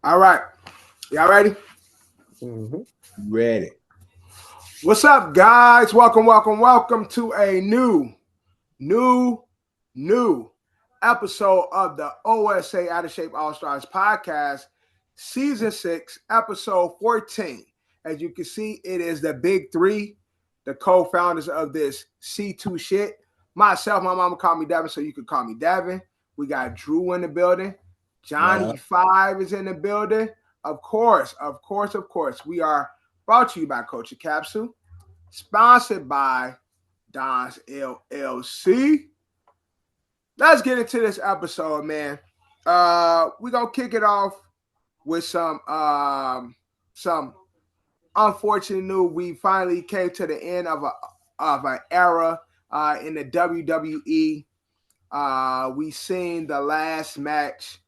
All right. Y'all ready? Mm-hmm. Ready. What's up, guys? Welcome to a new, new episode of the OSA Out of Shape All Stars podcast, season 6, episode 14. As you can see, it is the big three, the co-founders of this C2 shit. Myself, my mama called me Devin, so you could call me Devin. We got Drew in the building. Yeah. Johnny Five is in the building. Of course. We are brought to you by Coach Capsule, sponsored by Don's LLC. Let's get into this episode, man. We're gonna kick it off with some unfortunate news. We finally came to the end of an era in the WWE. We seen the last match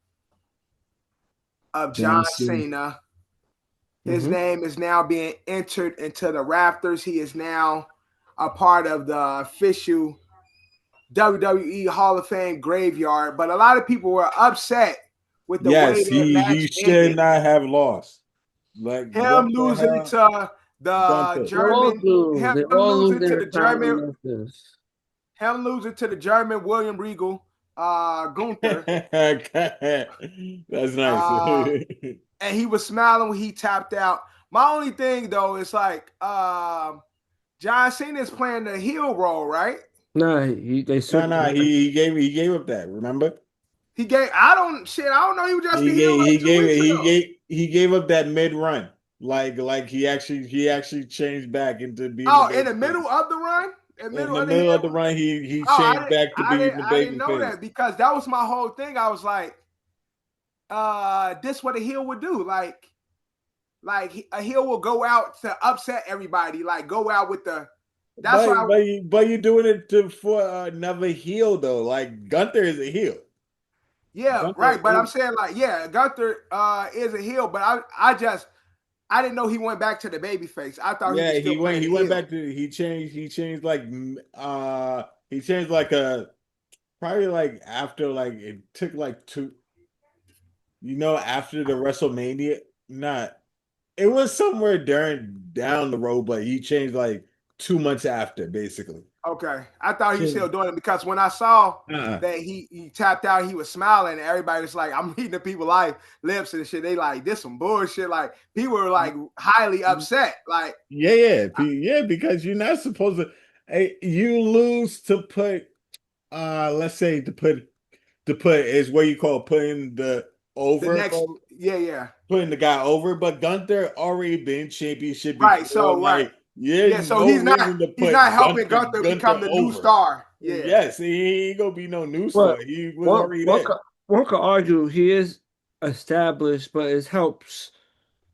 of John Johnson. Cena. His name is now being entered into the rafters. He is now a part of the official WWE Hall of Fame graveyard. But a lot of people were upset with the way Yes, that he match should ended. not have lost. Like Him what the losing hell? to the Gunther. They all German, do. him They all lose losing to their the time in German, Memphis. him losing to the German William Regal, Gunther. That's nice. Uh, and he was smiling when he tapped out. My only thing though is like John Cena is playing the heel role, right? Nah, they No, switched. no, he gave up that, remember? I don't know, he was just the heel like 2 weeks ago. He gave up that mid run. Like he actually changed back into being the Oh, in baby the middle face. of the run? In the In middle the of the middle of heel? the run, he Oh, changed back to being the I didn't baby know face. that because that was my whole thing. I was like, this what a heel would do. Like a heel will go out to upset everybody, like go out with the that's But why you're doing it for another heel though. Like Gunther is a heel. yeah, Gunther right. But I'm is saying like, yeah, Gunther is a heel, but I didn't know he went back to the baby face. I thought he Yeah, was still playing he the went heel. back to he changed like he changed like a probably like after like it took like two after the WrestleMania, not it was somewhere during down the road, but he changed like 2 months after basically. Okay. I thought he was still So, doing it because when I saw uh-uh. that he tapped out, he was smiling, and everybody was like, I'm reading the people lips and shit. They like, this some bullshit. Like, people were like highly upset. Like, Yeah, because you're not supposed to you lose to put let's say to put is what you call putting the the over next, yeah. putting the guy over, but Gunther already been championship Right. before. So, right. Like, Yeah. there's So no reason to he's not put helping Gunther Gunther become the new over. star. Yeah. Yes, he ain't gonna be no new But star. He was one already one there. could, one could argue he is established, but it helps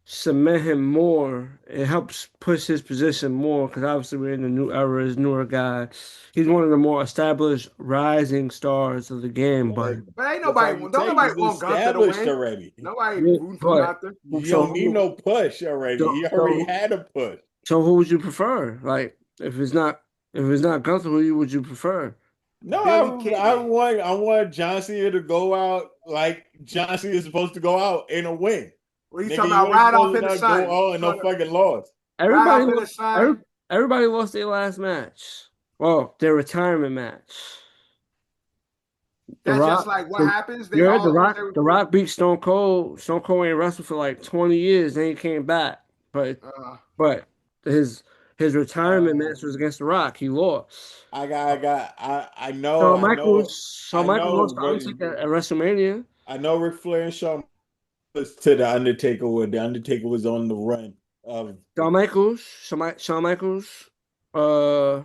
cement him more. It helps push his position more because obviously we're in the new era. His newer guy. He's one of the more established rising stars of the game. Yeah, But ain't that's how you don't say nobody he's want Gunther to established win. already. Nobody yeah, rooting for but Gunther. You so don't need who no push already. so He already so had a push. so who would you prefer? Like if it's not Gunther, would you prefer? No, Billy I Kidney. want John Cena to go out like John Cena is supposed to go out in a win. What he's Nigga, talking you about? ain't Ride supposed off to in the not go sun. out in no fucking loss. Ride Everybody off in the lost. sun. Everybody lost their last match. Well, their retirement match. The That's just Rock. like what The, happens. They yeah, the all lose Rock. their. The Rock beat Stone Cold. Stone Cold ain't wrestled for like 20 years. Then he came back, but his retirement Uh, match was against the Rock. He lost. I know, Shawn Michaels lost to Undertaker at WrestleMania. I know Ric Flair and Shawn was to the Undertaker when the Undertaker was on the run of. Shawn Michaels, uh,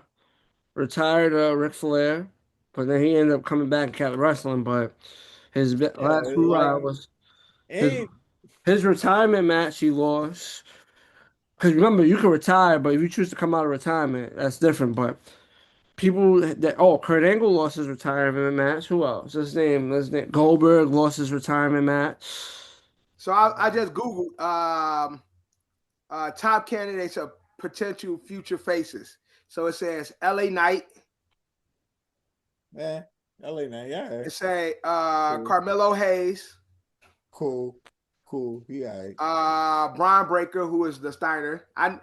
retired Ric Flair, but then he ended up coming back and kept wrestling. But his last Yeah, hoorah like was his ain't his retirement match. He lost because remember you can retire, but if you choose to come out of retirement, that's different. But people that Kurt Angle lost his retirement match. Who else? His name Goldberg lost his retirement match. So I just googled top candidates of potential future faces. So it says L.A. Knight. LA now, yeah, It say cool, Carmelo Hayes. cool, cool. He all right. Braun Breaker, who is the Steiner. I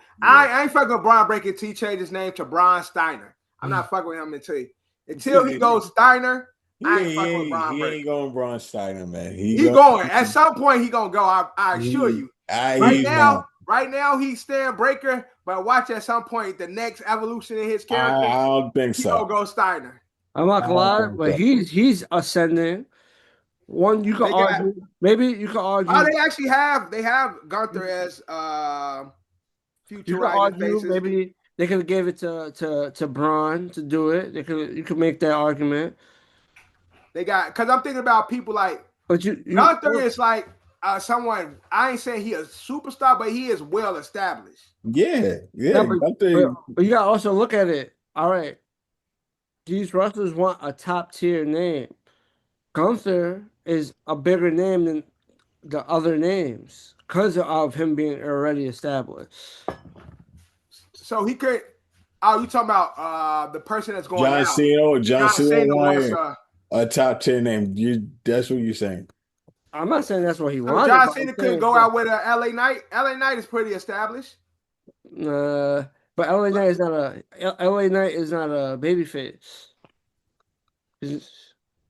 ain't fucking with Braun Breaker until he changed his name to Braun Steiner. I'm not fucking with him until he goes Steiner. I ain't fucking with Braun He Breaker. ain't going Braun Steiner, man. He going. At some point, he gonna go. I assure you. Right now, he's staying Breaker, but watch at some point the next evolution in his character. I don't think he so. Gonna go Steiner. I'm not gonna lie, but he's ascending. One you can argue. Maybe you can argue. Oh, they have Gunther as future rising faces. Maybe they could have gave it to Braun to do it. You could make that argument. They got because I'm thinking about people like Gunther is like someone. I ain't saying he a superstar, but he is well established. Yeah. But you gotta also look at it. All right, these wrestlers want a top tier name. Gunther is a bigger name than the other names because of him being already established. So he could. Oh, you talking about the person that's going John out? John Cena wants a top 10 name. That's what you're saying. I'm not saying that's what he so wanted. John Cena could go out with a LA Knight. LA Knight is pretty established. But LA Knight is not a babyface.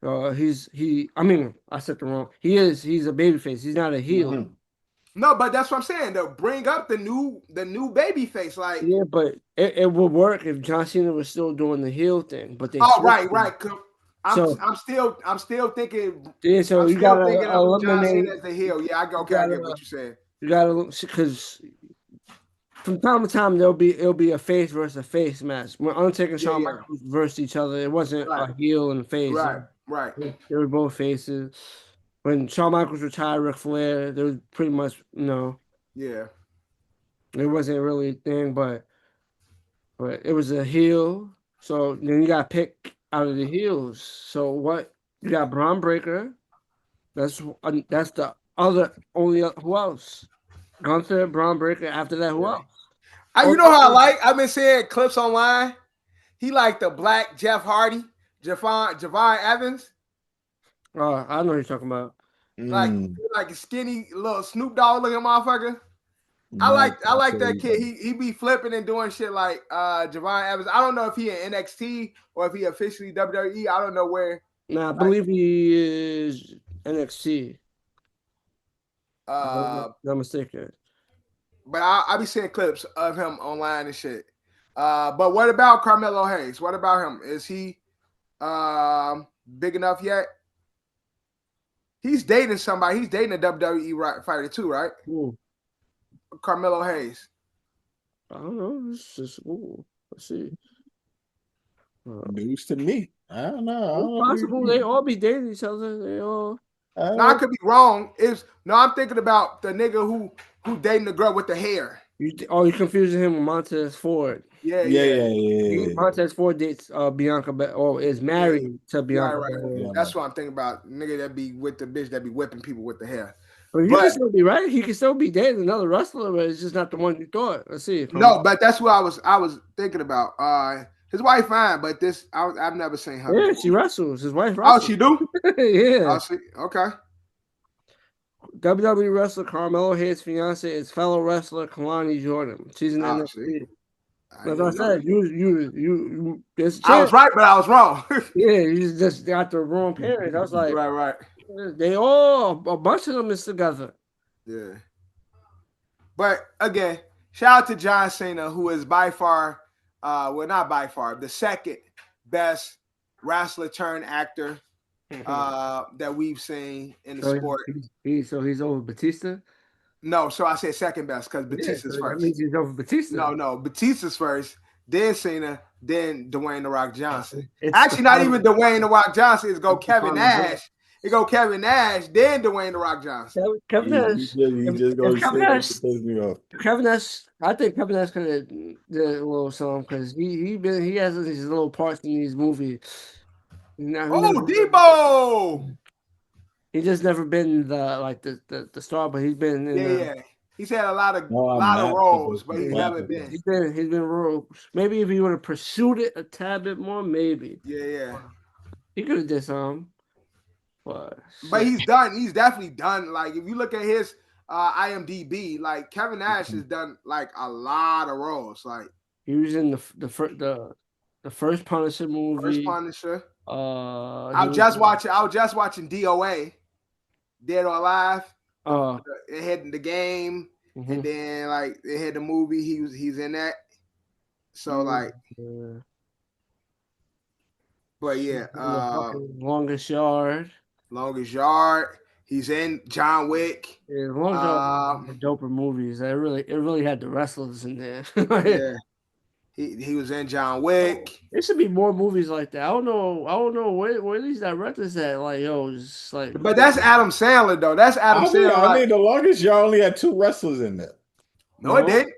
I mean, I said the wrong. He's a babyface. He's not a heel. Mm-hmm. No, but that's what I'm saying. They'll bring up the new babyface. Like, yeah, but it would work if John Cena was still doing the heel thing. But they right. I'm still thinking. Yeah, so you got to eliminate John Cena as the heel. Yeah, I get what you're saying. You got to because from time to time it'll be a face versus a face match. When Undertaker and Shawn Michaels versus each other, it wasn't a heel and face. Right. They were both faces. When Shawn Michaels retired Ric Flair, there was pretty much Yeah. It wasn't really a thing, but it was a heel. So then you got to pick out of the heels. So what you got? Braun Breaker. That's the other only. Who else? Gunther, Braun Breaker. After that, who else? You know how I've been seeing clips online. He like the black Jeff Hardy, Javon Evans. Oh, I know what you're talking about. Like a skinny little Snoop Dogg looking motherfucker. I like that kid. He be flipping and doing shit like Javon Evans. I don't know if he in NXT or if he officially WWE. I don't know where. Nah, I believe he is NXT. Not mistaken. But I be seeing clips of him online and shit. But what about Carmelo Hayes? What about him? Is he big enough yet? He's dating somebody. He's dating a WWE fighter too, right? Ooh. Carmelo Hayes. I don't know. It's just let's see. News to me. I don't know. It's possible they all be dating each other. They all. No, I could be wrong. I'm thinking about the nigga who dating the girl with the hair. You're confusing him with Montez Ford. Yeah. Montez Ford dates Bianca, or is married to Bianca. Right. That's what I'm thinking about. Nigga that be with the bitch that be whipping people with the hair. But he can still be right. He can still be dating another wrestler, but it's just not the one you thought. Let's see. No, but that's what I was thinking about. His wife fine, but I've never seen her. Yeah, she wrestles. His wife wrestles. Oh, she do? Yeah. Oh, see. Okay. WWE wrestler Carmelo Hayes' fiance is fellow wrestler Kalani Jordan. She's in NXT. As I said, you I was right, but I was wrong. Yeah, you just got the wrong parents. I was like, right. They all, a bunch of them is together. Yeah. But again, shout out to John Cena, who is by far, not by far, the second best wrestler turned actor that we've seen in the sport. So he's over Batista? No, so I said second best because Batista's first. That means he's over Batista. No, Batista's first, then Cena, then Dwayne "The Rock" Johnson. Actually, not even Dwayne "The Rock" Johnson. It's Kevin Nash. Kevin Nash, then Dwayne "The Rock" Johnson. Kevin Nash. Kevin Nash. I think Kevin Nash could have did a little something because he has these little parts in these movies. Debo. He just never been the star, but he's been in He's had a lot of roles, but he's never been. He's been roles. Maybe if he would have pursued it a tad bit more, maybe. Yeah. He could have did some. But he's done. He's definitely done. Like if you look at his IMDb. Like Kevin Nash has done like a lot of roles. Like He was in the first Punisher first movie. Punisher. He was I was just watching DOA, Dead or Alive. uh It had the game, and mhm. then like it had the movie. He's in that. So like, Yeah. but yeah, In the fucking Longest Yard. Longest Yard. He's in John Wick. Yeah, Longest Yard was one of the doper movies. It really had the wrestlers in there. Yeah, he was in John Wick. There should be more movies like that. I don't know where these directors at. Like, yo, it's like But that's Adam Sandler though. That's Adam Sandler. I mean, the longest y'all only had two wrestlers in there. No, it didn't.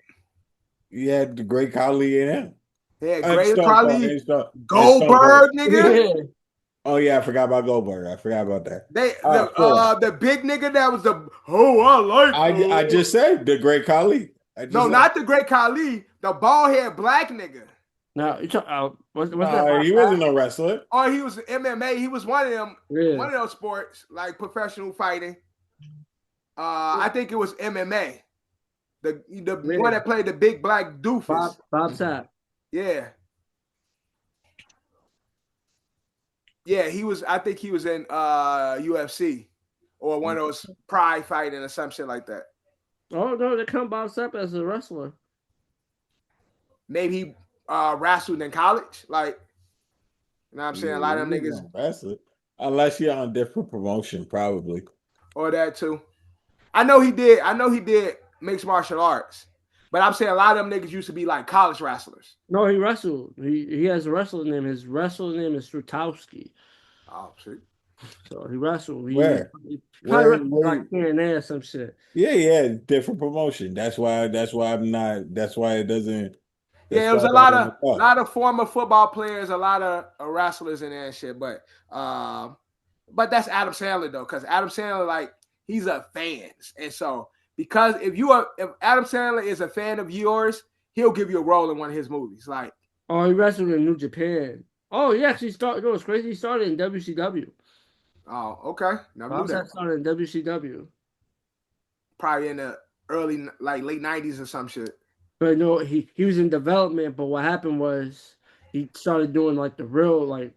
You had the Great Khali in him. Yeah, And Great Stone Khali, and Stone Goldberg, nigga. yeah. Oh yeah, I forgot about Goldberg. I forgot about that. The big nigga that was I just said the Great Khali. Not the Great Khali, the bald head black nigga. No, you talk, what's that? He wasn't no wrestler. Oh, he was MMA. He was one of them, Yeah. one of those sports like professional fighting. I think it was MMA. The one that played the big black doofus. Bob Sapp. Yeah. Yeah, he was. I think he was in UFC or one of those pride fighting or some shit like that. Oh no, they count Bob Sapp as a wrestler. Maybe he wrestled in college, like you know what I'm saying. A lot of them niggas wrestle unless you're on a different promotion, probably. Or that too. I know he did mixed martial arts, but I'm saying a lot of them niggas used to be like college wrestlers. No, he wrestled. He has a wrestling name. His wrestling name is Strutowski. Oh shit. So he wrestled. Where? Probably like here and there, some shit. Yeah, different promotion. That's why I'm not. That's why it doesn't. Yeah, it was a lot of former football players, a lot of wrestlers in there and shit. But that's Adam Sandler though, because Adam Sandler like he's a fan, and so because if Adam Sandler is a fan of yours, he'll give you a role in one of his movies. Like, oh, he wrestled in New Japan. Oh, he actually started. No, it's crazy. He started in WCW. Oh, okay. Never knew that. Started in WCW. Probably in the early, like late 90s or some shit. But no, he was in development. But what happened was he started doing like the real, like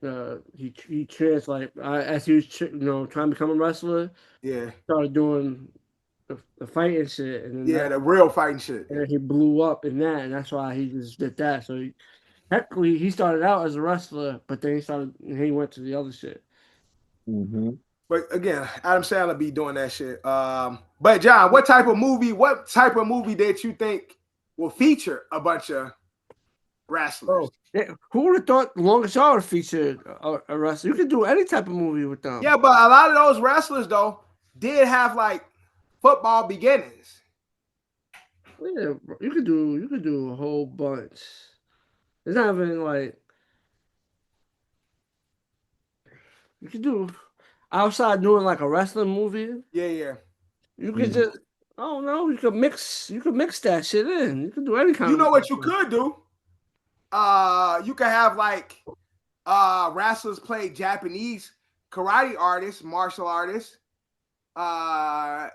he trans like as he was trying to become a wrestler. Yeah. Started doing the fighting shit, and then the real fighting shit. And then he blew up in that, and that's why he just did that. So technically, he started out as a wrestler, but then he went to the other shit. Mm-hmm. But again, Adam Sandler be doing that shit. But John, what type of movie that you think will feature a bunch of wrestlers? Oh, who would have thought Longest Yard featured a wrestler? You could do any type of movie with them. Yeah, but a lot of those wrestlers though did have like football beginnings. Yeah, you could do a whole bunch. It's not even like you could do outside doing like a wrestling movie. Yeah. You could just I don't know. You could mix that shit in. You could do any kind. You know what you could do? You could have like wrestlers play Japanese karate artists, martial artists. And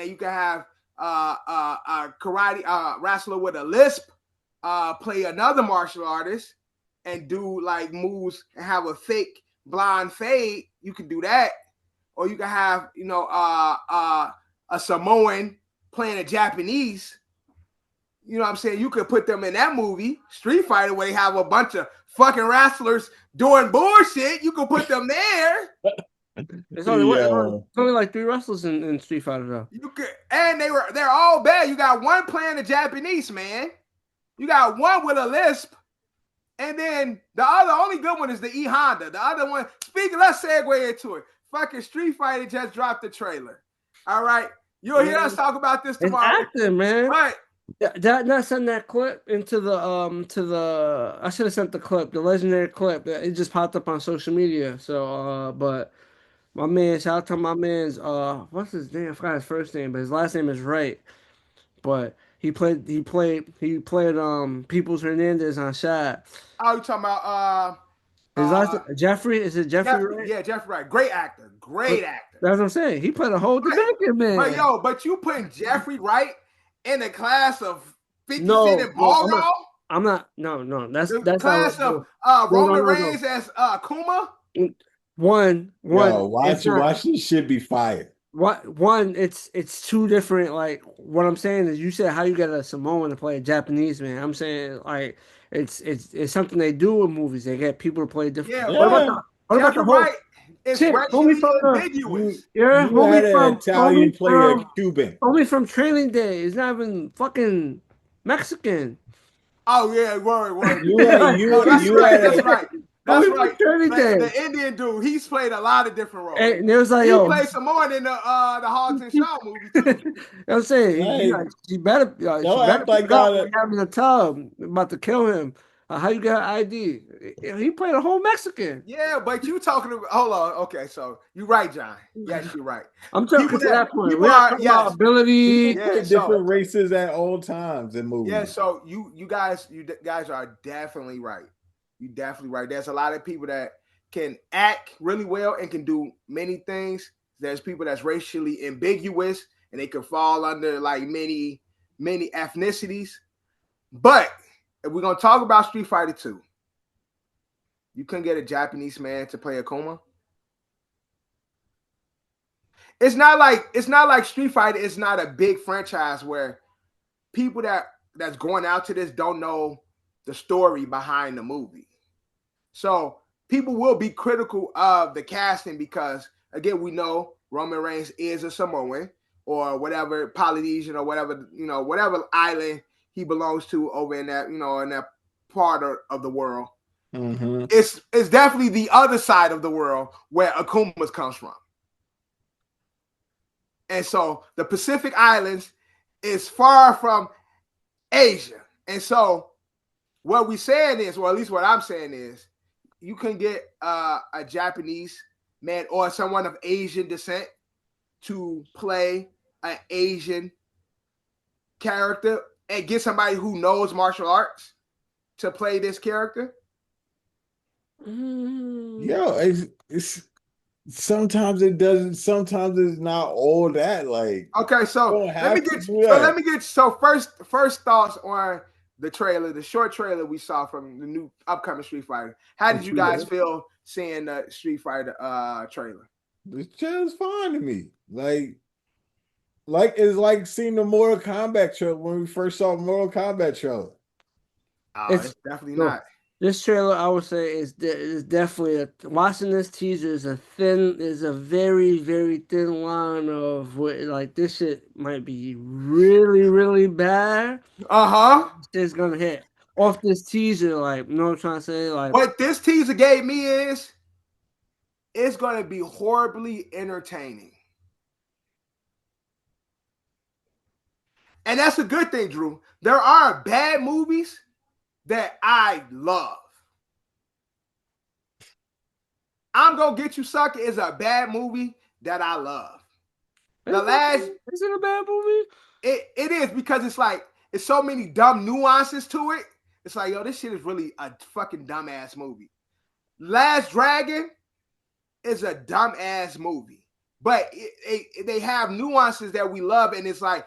you can have a karate wrestler with a lisp play another martial artist and do like moves and have a fake blonde fade. You can do that, or you can have a Samoan playing a Japanese. You know what I'm saying? You could put them in that movie, Street Fighter, where they have a bunch of fucking wrestlers doing bullshit. You could put them there. It's only like 3 wrestlers in Street Fighter though. You could, and they're all bad. You got one playing the Japanese, man. You got one with a lisp, and then the only good one is the E Honda. The other one, let's segue into it. Fucking Street Fighter just dropped the trailer. All right, you'll hear us talk about this tomorrow. It's acting, man. Right. Not send that clip into the I should have sent the clip, the legendary clip. It just popped up on social media. So but my man, shout out to my man's what's his name? I forgot his first name, but his last name is Wright. But he played Peoples Hernandez on Shad. Oh, you talking about His last Jeffrey, is it Jeffrey? Right? Yeah, Jeffrey Wright. Great actor. Great actor. That's what I'm saying. He played a whole Jamaican man. But you putting Jeffrey Wright in the class of 50 No, Cent and Ball Girl? I'm not. No. That's class of Roman Reigns as Kuma. One. Yo, watch this shit be fired. One, it's two different. Like what I'm saying is, you said how you get a Samoan to play a Japanese man. I'm saying like it's something they do in movies. They get people to play different. Yeah. What about the whole? It's racially ambiguous. You had an Italian play a Cuban. Homie from Training Day is not even fucking Mexican. Oh yeah, word. That's right. That's right. The Indian dude, he's played a lot of different roles. And there was like, he played Samoan in the Hobbs and Shaw movie too. I'm saying he better. Having a tub about to kill him. How you got ID? He played a whole Mexican. Yeah, but you talking about? Hold on. Okay, so you're right, John. Yes, you're right. I'm talking to that point. We're talking about ability. Different races at all times in movies. Yeah, so you guys are definitely right. You're definitely right. There's a lot of people that can act really well and can do many things. There's people that's racially ambiguous and they can fall under like many ethnicities. But if we're gonna talk about Street Fighter 2, you couldn't get a Japanese man to play Akuma. It's not like Street Fighter is not a big franchise where people that's going out to this don't know the story behind the movie. So people will be critical of the casting because, again, we know Roman Reigns is a Samoan or whatever, Polynesian or whatever, whatever island he belongs to over in that, in that part of the world. Mm-hmm. It's definitely the other side of the world where Akumas comes from. And so the Pacific Islands is far from Asia. And so what we're saying is, or at least what I'm saying is, you can get a Japanese man or someone of Asian descent to play an Asian character and get somebody who knows martial arts to play this character. Yo, it's sometimes it doesn't. Sometimes it's not all that. Like, okay, so let me get first thoughts on the trailer, the short trailer we saw from the new upcoming Street Fighter. How did you guys feel seeing the Street Fighter trailer? The trailer's fine to me. Like it's like seeing the Mortal Kombat trailer when we first saw Mortal Kombat trailer. It's definitely not. This trailer, I would say, is definitely watching this teaser is a very, very thin line of what, like, this shit might be really, really bad. It's gonna hit off this teaser, like, you know what I'm trying to say? Like, what this teaser gave me is it's gonna be horribly entertaining. And that's a good thing, Drew. There are bad movies that I love. I'm Gonna Get You Sucker is a bad movie that I love. Is it a bad movie? It is because it's so many dumb nuances to it. It's like, yo, this shit is really a fucking dumbass movie. Last Dragon is a dumbass movie. But they have nuances that we love, and it's like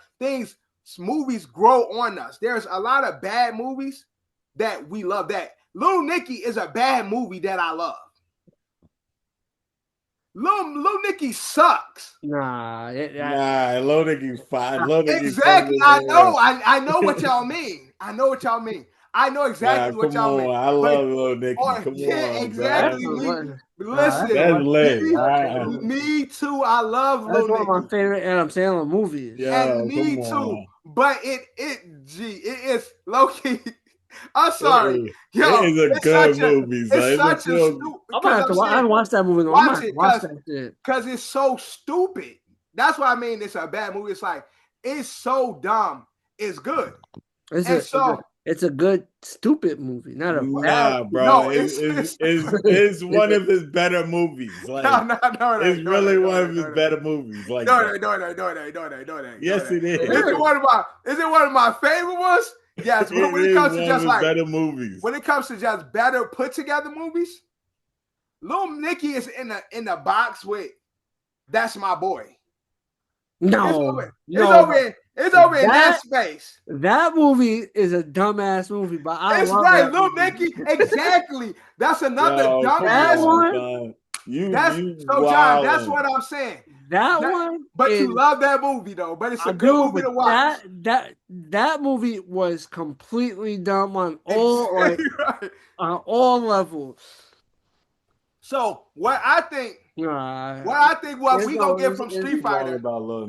movies grow on us. There's a lot of bad movies that we love. That Little Nicky is a bad movie that I love. Little Nicky sucks. Nah, Little Nicky's fine. Exactly. I know what y'all mean. I know exactly what y'all mean. I love Little Nicky. Come on, exactly. Bro. Listen, that's lit. Me too. I love Little Nicky. That's one of my favorite Adam Sandler movies. Yeah, and me too. But it is low key. I'm sorry. Yo, it is a good movie. It's such a stupid. I'm gonna have to watch. I haven't watched that movie. Watch it because it's so stupid. That's what I mean. It's a bad movie. It's like it's so dumb. It's good. It's a good stupid movie. Not a bad, bro. No, it's one of his better movies. Like, no, it's really one of his better movies. Like, no. Yes, it is. Is it one of my favorite ones? Yes. When it comes to just like better movies, when it comes to just better put together movies, Lil Nicky is in the box with That's My Boy. No, It's over in that space. That movie is a dumbass movie, but I It's love right, that Lil movie. Nicky. Exactly. That's another dumbass one. John, that's what I'm saying. That one, but you love that movie though. But it's a good movie to watch. That movie was completely dumb on all right. On all levels. So what I think what we gonna get from Street Fighter. What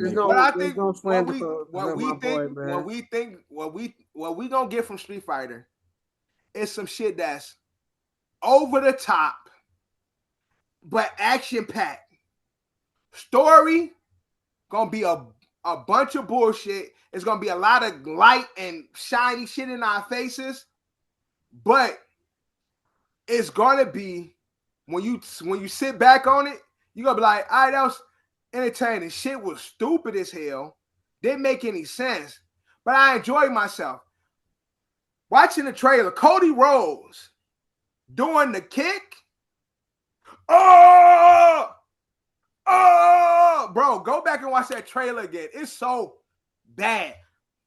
we gonna get from Street Fighter is some shit that's over the top, but action packed. Story gonna be a bunch of bullshit. It's gonna be a lot of light and shiny shit in our faces, but it's gonna be when you sit back on it, you're gonna be like, all right, that was entertaining. Shit was stupid as hell. Didn't make any sense, but I enjoyed myself. Watching the trailer, Cody Rhodes doing the kick. Oh, bro, go back and watch that trailer again. It's so bad.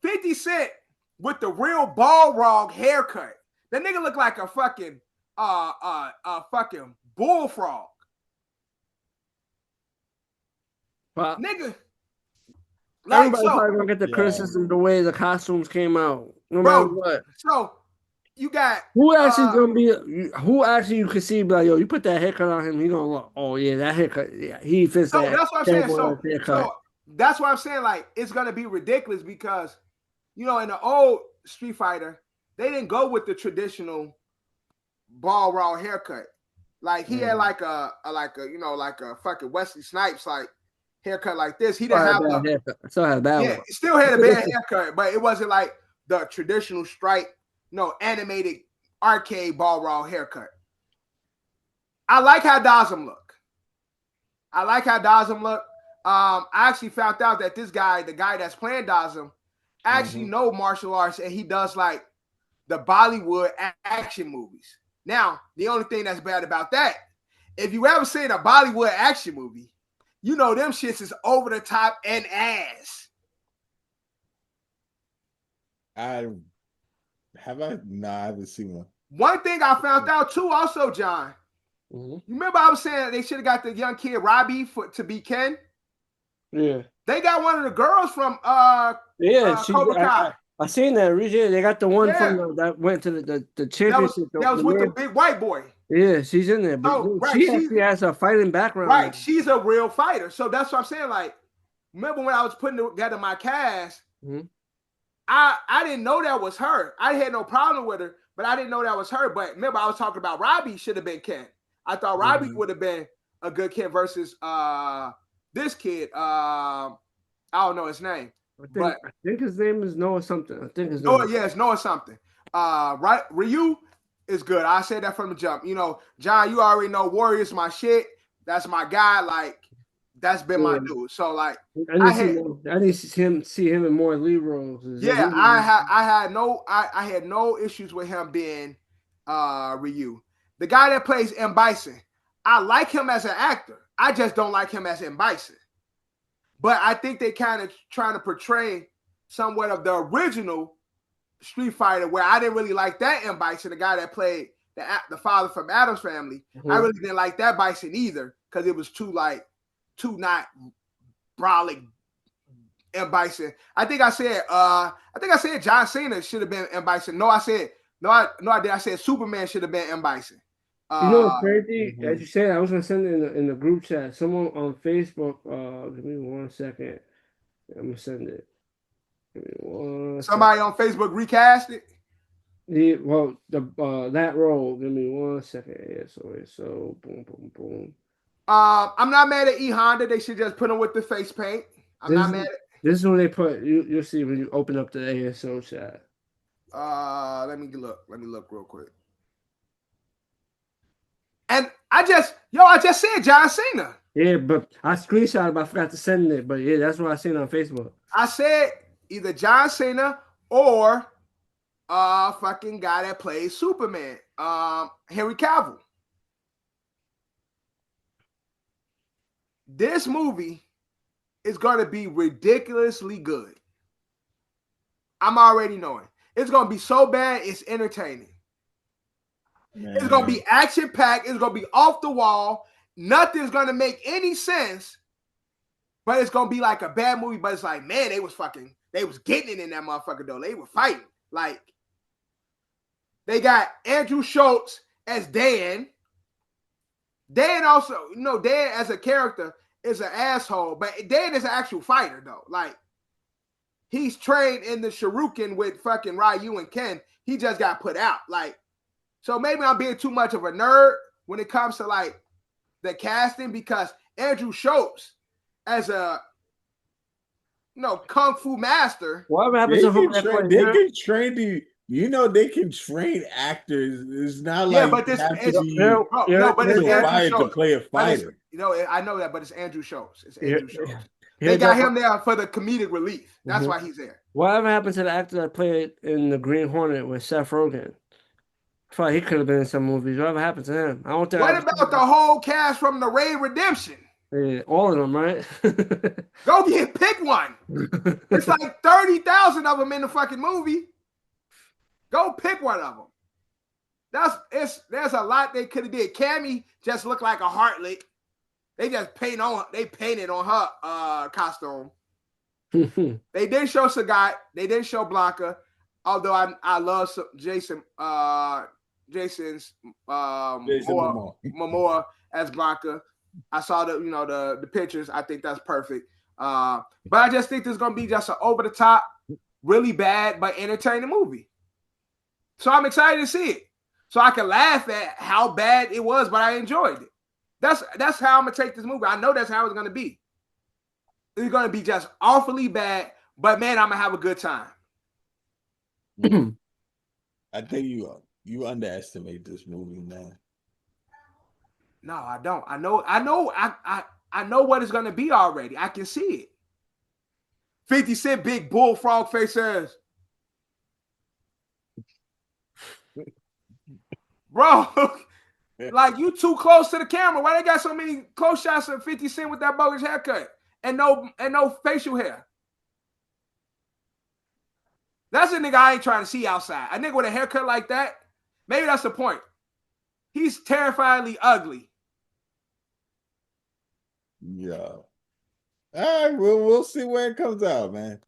50 Cent with the real Balrog haircut. That nigga look like a fucking bullfrog. Nigga. Everybody's probably gonna get the criticism the way the costumes came out. No matter what. So you got who actually you could see like, yo, you put that haircut on him, he gonna look, oh yeah, that haircut, yeah, he fits that. That's what I'm saying. So that's why I'm saying, like, it's gonna be ridiculous because in the old Street Fighter, they didn't go with the traditional Balrog haircut. Like he had like a fucking Wesley Snipes like haircut like this. He didn't have a haircut. Still had a bad one. He still had a bad haircut, but it wasn't like the traditional stripe, animated arcade Balrog haircut. I like how Dazum look. I actually found out that this guy, the guy that's playing Dazum, actually know martial arts, and he does like the Bollywood action movies. Now, the only thing that's bad about that, if you ever seen a Bollywood action movie, them shits is over the top and ass. I haven't seen one. One thing I found out too, also, John. You remember I was saying they should have got the young kid Robbie to be Ken? Yeah. They got one of the girls from Cobra Kai. I seen that. They got the one from that went to the championship. That was with the big white boy. Yeah, she's in there. But she actually has a fighting background. Right, she's a real fighter. So that's what I'm saying. Like, remember when I was putting together my cast, I didn't know that was her. I had no problem with her, but I didn't know that was her. But remember, I was talking about Robbie should have been Ken. I thought Robbie would have been a good Ken versus this kid. I don't know his name. I think his name is Noah something. It's Noah something. Right, Ryu is good. I said that from the jump. John, you already know Warrior's my shit. That's my guy. Like, that's been my dude. So like, I need to see him in more lead roles. I had no issues with him being Ryu. The guy that plays M. Bison, I like him as an actor. I just don't like him as M. Bison. But I think they kind of trying to portray somewhat of the original Street Fighter, where I didn't really like that M. Bison, the guy that played the father from Addams Family. I really didn't like that Bison either because it was too not brolic M. Bison. I think I said John Cena should have been M. Bison. No, I did. I said Superman should have been M. Bison. You know what's crazy? As you said, I was gonna send it in the group chat. Someone on Facebook. Give me 1 second. I'm gonna send it. Give me 1 Somebody on Facebook recast it. Yeah, well, that role. Give me 1 second. Yeah, so boom, boom, boom. I'm not mad at E Honda. They should just put him with the face paint. I'm not mad at. This is when they put. You'll see when you open up the ASO chat. Let me look real quick. And I just said John Cena. Yeah, but I screenshot, but I forgot to send it. But yeah, that's what I seen on Facebook. I said either John Cena or fucking guy that plays Superman, Henry Cavill. this movie is going to be ridiculously good. I'm already knowing. It's going to be so bad, it's entertaining. Man. It's going to be action-packed. It's going to be off the wall. Nothing's going to make any sense, but it's going to be like a bad movie, but it's like, man, they was getting it in that motherfucker, though. They were fighting. Like, they got Andrew Schultz as Dan. Dan also, Dan as a character is an asshole, but Dan is an actual fighter, though. Like, he's trained in the Shuriken with fucking Ryu and Ken. He just got put out. Like, so maybe I'm being too much of a nerd when it comes to, like, the casting, because Andrew Schultz as a, kung fu master. What happens to him? They can train the. They can train actors. It's not like but this but it's Andrew Schultz to play a fighter. I know that, but it's Andrew Schultz. It's Andrew Schultz. They got him there for the comedic relief. That's why he's there. Whatever happened to the actor that played in the Green Hornet with Seth Rogen? I thought he could have been in some movies. Whatever happened to him? I don't think. What about the whole cast from the Raid Redemption? Yeah, all of them, right? Go pick one. It's like 30,000 of them in the fucking movie. Go pick one of them. There's a lot they could have did. Cammy just looked like a heartlet. They just painted on her costume. They didn't show Sagat. They didn't show Blanca. Although I love Jason's Momoa as Blanca. I saw the pictures. I think that's perfect. But I just think this is gonna be just an over the top, really bad but entertaining movie. So I'm excited to see it. So I can laugh at how bad it was, but I enjoyed it. That's how I'm gonna take this movie. I know that's how it's gonna be. It's gonna be just awfully bad, but man, I'm gonna have a good time. I think you underestimate this movie, man. No, I don't. I know what it's gonna be already. I can see it. 50 Cent big bullfrog face ass. Bro, like you too close to the camera. Why they got so many close shots of 50 Cent with that bogus haircut and no facial hair? That's a nigga I ain't trying to see outside. A nigga with a haircut like that, maybe that's the point. He's terrifyingly ugly. Yeah. All right, we'll see where it comes out, man.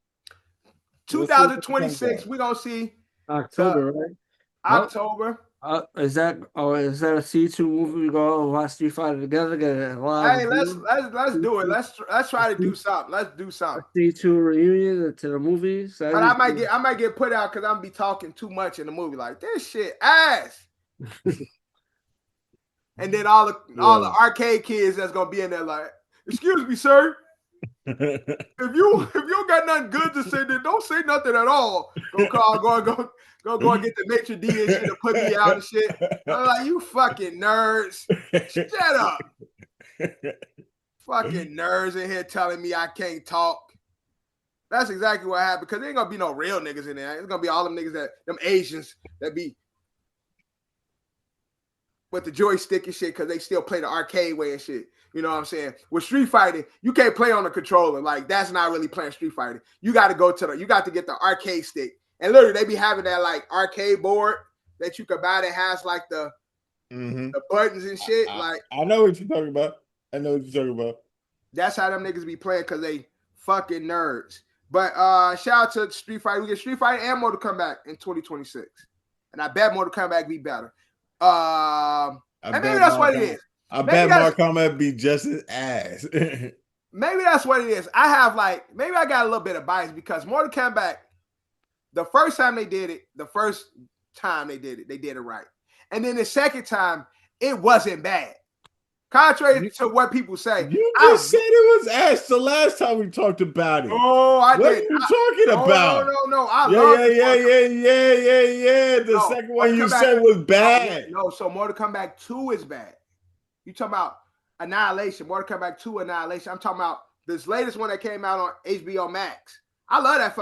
2026, we're gonna see October, right? October. Is that a C2 movie? We go watch Street Fighter together. Get it live. Hey, let's do it. Let's try to do something. Let's do something. C2 reunion to the movies. But I might get put out because I'm gonna be talking too much in the movie. Like this shit ass. And then all the arcade kids that's gonna be in there like, excuse me, sir. if you got nothing good to say, then don't say nothing at all. Go and get the maitre d' and shit to put me out and shit. I'm like, you fucking nerds. Shut up. Fucking nerds in here telling me I can't talk. That's exactly what happened, because there ain't gonna be no real niggas in there. It's gonna be all them niggas them Asians that be with the joystick and shit because they still play the arcade way and shit. You know what I'm saying? With Street Fighter, you can't play on the controller. Like, that's not really playing Street Fighter. You got to get the arcade stick. And literally, they be having that, like, arcade board that you could buy that has, like, the buttons and shit. I know what you're talking about. That's how them niggas be playing because they fucking nerds. But shout out to Street Fighter. We get Street Fighter and Mortal Kombat in 2026. And I bet Mortal Kombat be better. Maybe that's what it is. I bet Mortal Kombat be just as ass. Maybe that's what it is. Maybe I got a little bit of bias because Mortal Kombat, the first time they did it, they did it right. And then the second time, it wasn't bad. Contrary to what people say. You just said it was ass the last time we talked about it. Oh, I what did. What are you talking about? No. The second one you said was bad. No, so Mortal Kombat 2 is bad. You talking about Annihilation, Mortal Kombat 2 Annihilation. I'm talking about this latest one that came out on HBO Max. I love that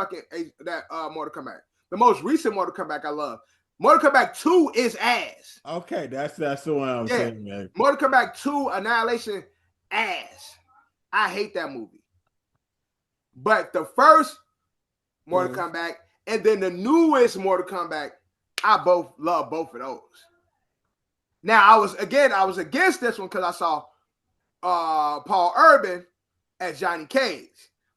Mortal Kombat. The most recent Mortal Kombat I love. Mortal Kombat 2 is ass. Okay, that's the one I'm saying, man. Mortal Kombat 2 Annihilation ass. I hate that movie. But the first Mortal Kombat and then the newest Mortal Kombat, I both love both of those. Now I was against this one because I saw Paul Urban as Johnny Cage.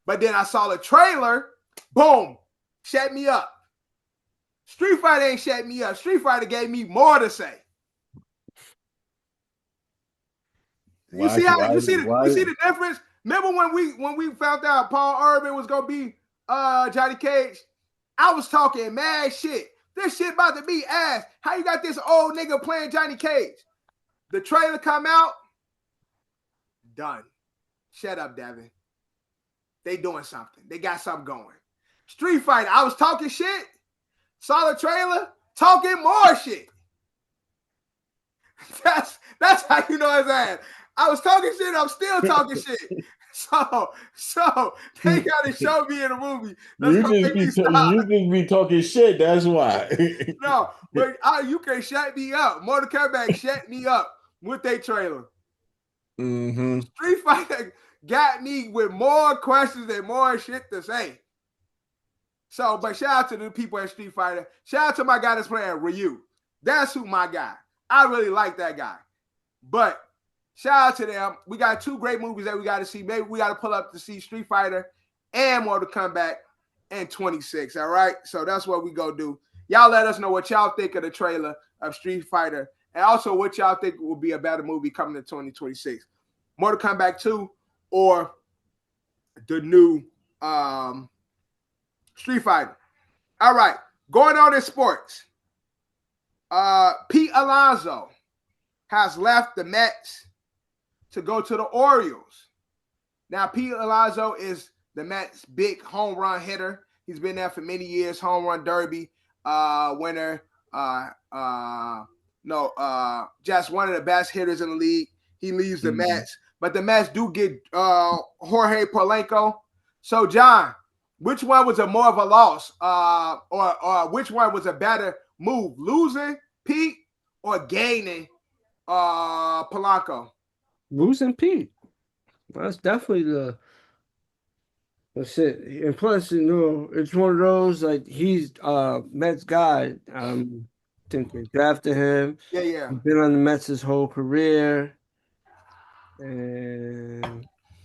But then I saw the trailer, boom, shut me up. Street Fighter ain't shut me up. Street Fighter gave me more to say. You see the difference? Remember when we found out Paul Urban was gonna be Johnny Cage? I was talking mad shit. This shit about to be ass. How you got this old nigga playing Johnny Cage? The trailer come out, done. Shut up, Devin. They doing something. They got something going. Street Fighter, I was talking shit. Saw the trailer, talking more shit. That's how you know it's ass. I was talking shit. I'm still talking shit. So they gotta show me in the movie. You just be talking shit. That's why. No, but you can shut me up. Mortal Kombat shut me up with their trailer. Mm-hmm. Street Fighter got me with more questions and more shit to say. So, but shout out to the people at Street Fighter. Shout out to my guy that's playing Ryu. That's who my guy. I really like that guy. But shout out to them. We got 2 great movies that we got to see. Maybe we got to pull up to see Street Fighter and Mortal Kombat in 26. All right. So that's what we go do. Y'all let us know what y'all think of the trailer of Street Fighter and also what y'all think will be a better movie coming in 2026. Mortal Kombat 2 or the new Street Fighter. All right. Going on in sports. Pete Alonso has left the Mets to go to the Orioles. Now, Pete Alonso is the Mets' big home run hitter. He's been there for many years, home run derby winner. Just one of the best hitters in the league. He leaves the Mets, but the Mets do get Jorge Polanco. So, John, which one was more of a loss, or which one was a better move, losing Pete or gaining Polanco? Losing Pete. That's definitely the shit. And plus, it's one of those like he's Mets guy. I think they drafted him. Yeah. He's been on the Mets his whole career. And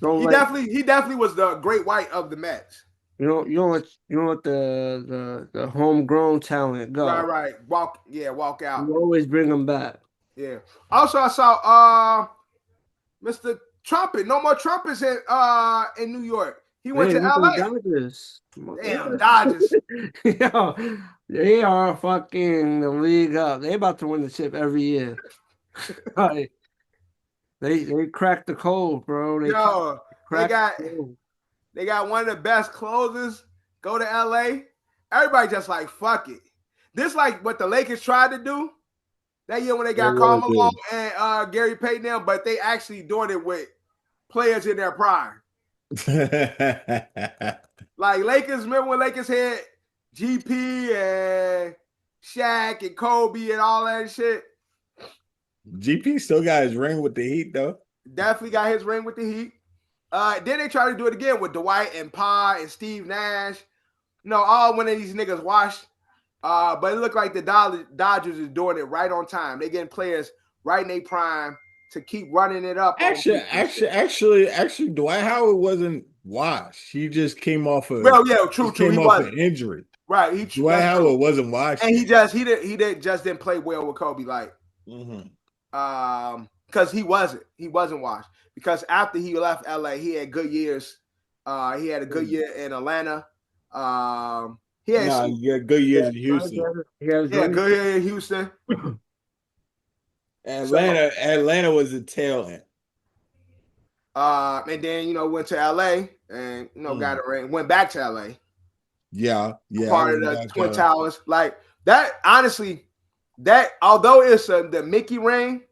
he definitely was the great white of the Mets. You don't let the homegrown talent go. Right. Walk out. You always bring them back. Yeah. Also, I saw Mr. Trumpet. No more trumpets in New York. He went to LA. Dodgers. Damn, Dodgers. Yo, they are fucking the league up. They about to win the chip every year. Like, they cracked the code, bro. They got one of the best closers. Go to LA. Everybody just like, fuck it. This like what the Lakers tried to do that year when they got Carmelo and Gary Payton, but they actually doing it with players in their prime. Like Lakers, remember when Lakers had GP and Shaq and Kobe and all that shit? GP still got his ring with the Heat, though. Definitely got his ring with the Heat. Then they try to do it again with Dwight and Pa and Steve Nash. All one of these niggas washed. But it looked like the Dodgers is doing it right on time. They getting players right in their prime to keep running it up. Actually, Dwight Howard wasn't washed. He just came off of true. Came off an injury. Right. Dwight Howard wasn't washed. And he didn't play well with Kobe, like because he wasn't washed. Because after he left LA, he had good years. He had a good year in Atlanta. He had good years in Houston. Good year in Houston. Atlanta was a tail end. And then went to LA and got a ring. Went back to LA. Yeah. Part of the Twin Towers, like that. Honestly, that although it's the Mickey ring,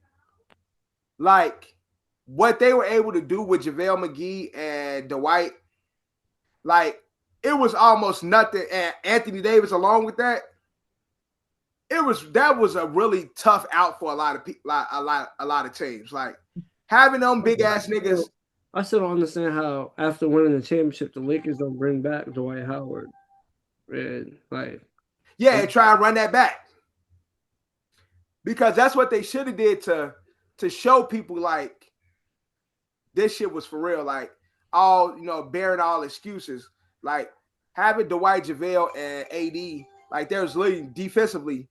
like what they were able to do with JaVale McGee and Dwight, like it was almost nothing. And Anthony Davis, along with that, that was a really tough out for a lot of people, a lot of teams. Like having them big ass niggas. I still don't understand how after winning the championship, the Lakers don't bring back Dwight Howard. And yeah, and try and run that back. Because that's what they should have did to show people like this shit was for real. Like all, bearing all excuses. Like having Dwight, JaVale, and AD, like there's literally defensively,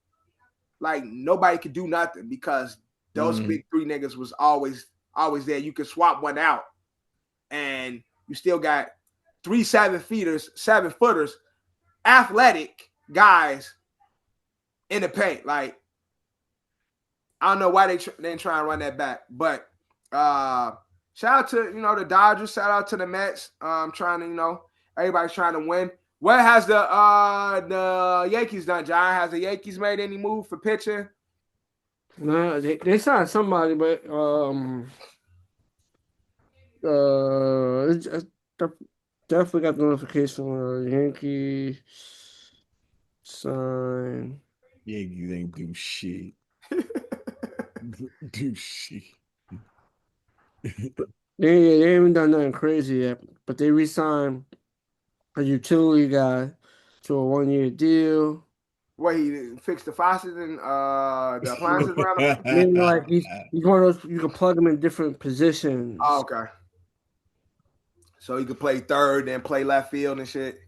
like nobody could do nothing because those big three niggas was always there. You could swap one out, and you still got 3 7-footers, athletic guys in the paint. Like I don't know why they didn't try and run that back, but shout out to the Dodgers, shout out to the Mets. Trying to everybody's trying to win. What has the Yankees done, John? Has the Yankees made any move for pitching? No, they signed somebody, but definitely got the notification. Yankees sign. Yankees ain't do shit. do shit. They haven't done nothing crazy yet, but they re-signed a utility guy to a 1-year deal. What, he fixed the faucets and the appliances around him? Maybe like he's one of those you can plug him in different positions. Oh, okay. So he could play third, then play left field and shit.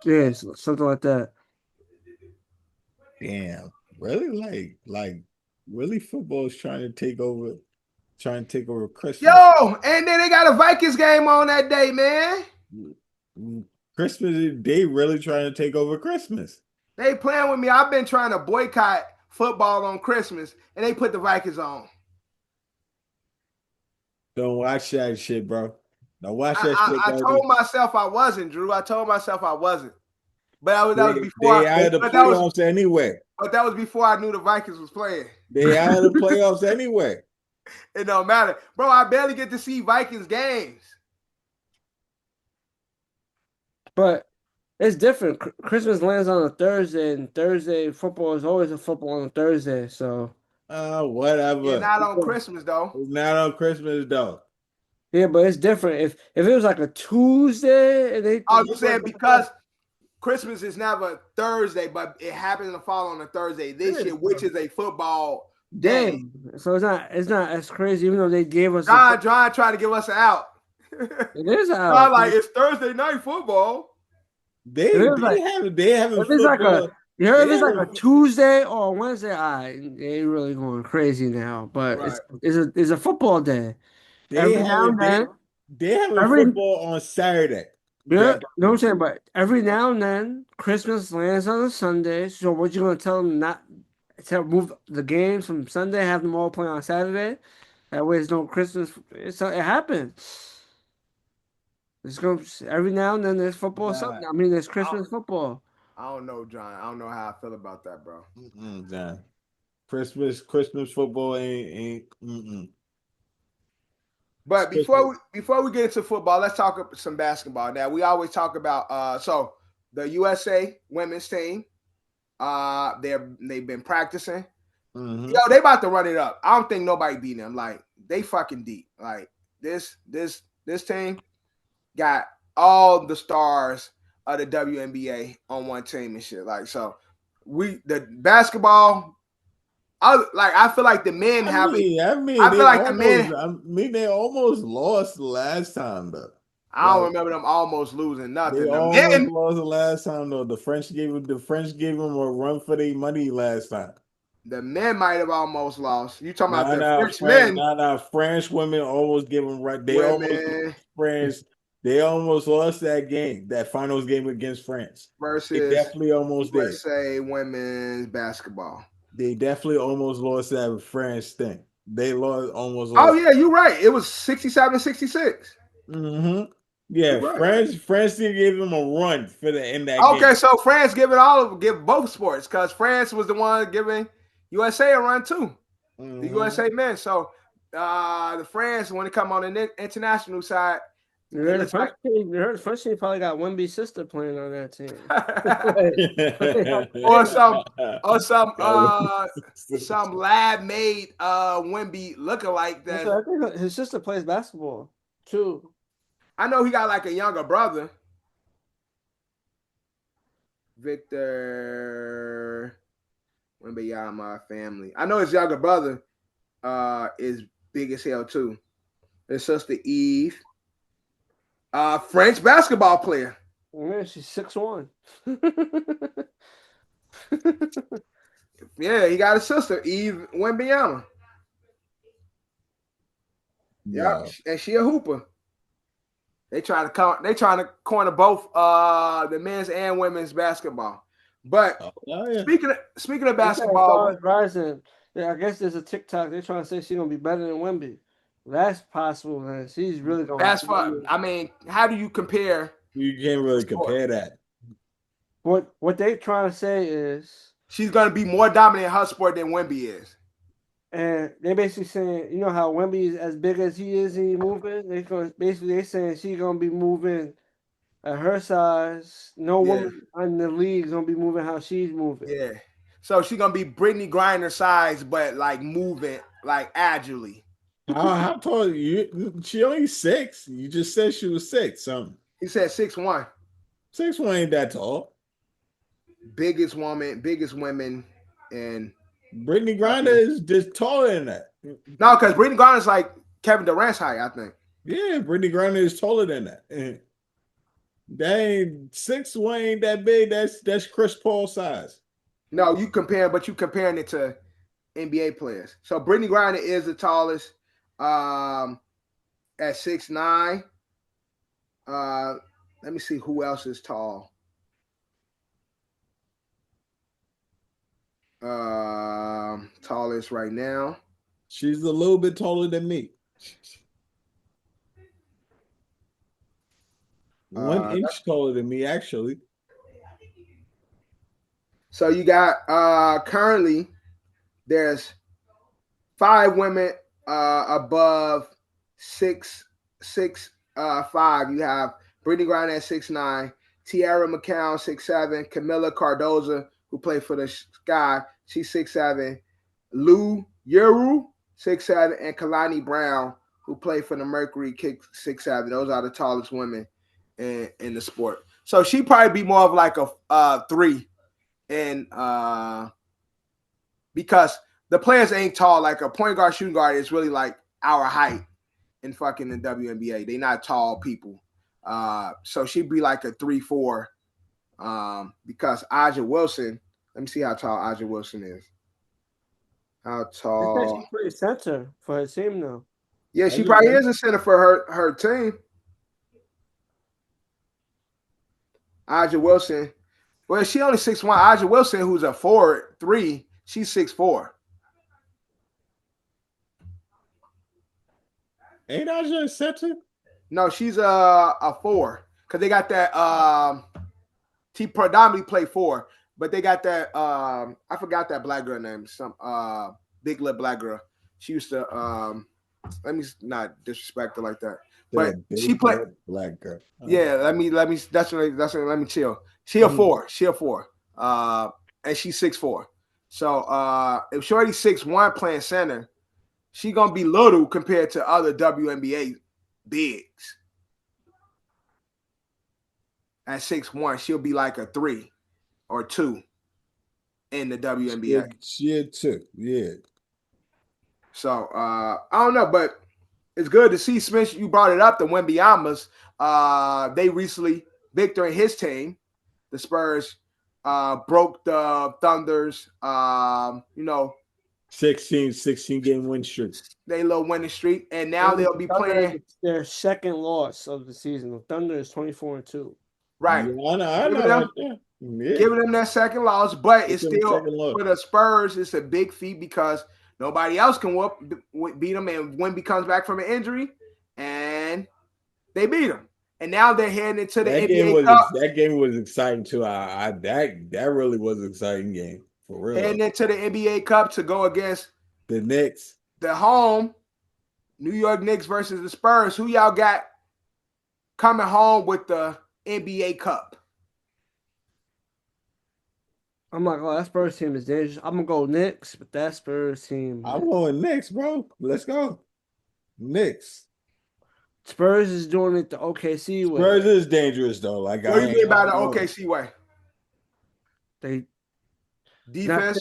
Yeah, something like that. Damn, really? Like really? Football is trying to take over Christmas. Yo, and then they got a Vikings game on that day, man. Christmas, they really trying to take over Christmas. They playing with me. I've been trying to boycott football on Christmas, and they put the Vikings on. Don't watch that shit, bro. Don't watch that shit. I told myself I wasn't, Drew. I told myself I wasn't. But that was before. They out of the playoffs anyway. But that was before I knew the Vikings was playing. They out of the playoffs anyway. It don't matter. Bro, I barely get to see Vikings games. But it's different. Christmas lands on a Thursday, and Thursday football is always a football on a Thursday. So, whatever. It's not on Christmas though. It's not on Christmas though. Yeah, but it's different. If it was like a Tuesday, and they. I was saying because Christmas is never Thursday, but it happens to fall on a Thursday this year, which is a football day. So it's not as crazy, even though they gave us. John trying to give us an out. It is an out. Like it's Thursday night football. They have football. If it's like a Tuesday or a Wednesday, they really going crazy now. But right. it's a football day. They have football on Saturday. Yeah, no, I'm saying, but every now and then, Christmas lands on a Sunday. So what you gonna tell them not to move the games from Sunday, have them all play on Saturday? That way, there's no Christmas. It happens. It's going every now and then. There's football. Something. I mean, there's Christmas football. I don't know, John. I don't know how I feel about that, bro. John. Christmas football ain't. But before we get into football, let's talk some basketball. Now we always talk about so the USA women's team. They've been practicing. Mm-hmm. Yo, they about to run it up. I don't think nobody beat them. Like they fucking deep. Like this team got all the stars of the WNBA on one team and shit. Like so, the basketball. I feel like the men they almost lost last time though. I don't remember them almost losing nothing. They almost lost the last time though. The French gave them a run for their money last time. The men might have almost lost. You talking about the French men? French women almost give them right. They almost lost that game, that finals game against France. Versus they definitely almost did. USA women's basketball. They definitely almost lost that France thing. They almost lost. Oh, yeah, you're right. It was 67-66. Mm-hmm. Yeah, right. France did give them a run for the end that game. Okay, so France give both sports because France was the one giving USA a run too. Mm-hmm. The USA men. So the France, when it come on the international side, you heard the first team probably got Wemby's sister playing on that team. or some lab made Wemby lookalike that. I think his sister plays basketball. 2. I know he got like a younger brother. Victor Wembanyama family. I know his younger brother is big as hell too. His sister Eve. French basketball player. Man, she's 6'1". Yeah, he got a sister, Eve Wembanyama. Yep, and she a hooper. They trying to corner both the men's and women's basketball. But speaking of basketball, rising. Yeah, I guess there's a TikTok. They're trying to say she's gonna be better than Wemby. That's possible, man. She's really gonna. That's fun. I mean, how do you compare? You can't really compare that. What they trying to say is she's gonna be more dominant in her sport than Wemby is. And they're basically saying, you know how Wemby is as big as he is and he moving? They're saying she's gonna be moving at her size. No woman in the league is gonna be moving how she's moving. Yeah. So she's gonna be Brittany Griner size, but like moving like agilely. How tall are you? She only 6. You just said she was 6 something. He said 6'1". 6'1" ain't that tall. Biggest women, and Brittany Griner is just taller than that. No, because Brittany Griner is like Kevin Durant's height, I think. Yeah, Brittany Griner is taller than that. That ain't 6'1" ain't that big. That's Chris Paul size. No, you comparing it to NBA players. So Brittany Griner is the tallest at 6'9". Let me see who else is tall. Tallest right now. She's a little bit taller than me. 1 inch taller than me, actually. So you got currently there's 5 women above 6'5". You have Brittany Griner at 6'9", Tiara McCown 6'7", Camila Cardoza, who played for the Sky, she's 6'7", Lou Yerr 6'7", and Kalani Brown, who played for the Mercury, kick 6'7". Those are the tallest women in the sport. So she probably be more of like a 3, and because the players ain't tall. Like a point guard, shooting guard is really like our height in fucking the WNBA. They not tall people. So she'd be like a 3-4. Because Aja Wilson, let me see how tall Aja Wilson is. How tall? She's pretty center for her team though. Yeah, she probably is a center for her team. Aja Wilson. Well, she only 6'1". Aja Wilson, who's a 4'3", she's 6'4". Ain't Aja a center? No, she's a 4. Because they got that she predominantly play 4, but they got that I forgot that black girl name. Some big lip black girl. She used to let me not disrespect her like that. But she played black girl. Yeah, let me let me chill. She a 4. She a 4. And she's 6'4". So if Shorty's 6'1" playing center, she gonna be little compared to other WNBA bigs. At 6'1", she'll be like a 3 or 2 in the WNBA. She a 2, yeah. So I don't know, but it's good to see. Smith, you brought it up. The Wembiamas, they recently, Victor and his team, the Spurs, broke the Thunder's, 16 game win streak. They little winning streak, and now they'll be playing their second loss of the season. The Thunder is 24-2. Right. Yeah, I know. Giving them that second loss, but it's still for the Spurs. It's a big feat because nobody else can beat them, and Wemby comes back from an injury, and they beat them. And now they're heading into the NBA Cup. That game was exciting too. That really was an exciting game for real. Heading into the NBA Cup to go against the Knicks, the home New York Knicks versus the Spurs. Who y'all got coming home with the NBA Cup? I'm like, oh, that Spurs team is dangerous. I'm gonna go Knicks, but that Spurs team. I'm going Knicks, bro. Let's go, Knicks. Spurs is doing it the OKC way. Spurs is dangerous though. Like, What do you mean by the OKC way? They Defense?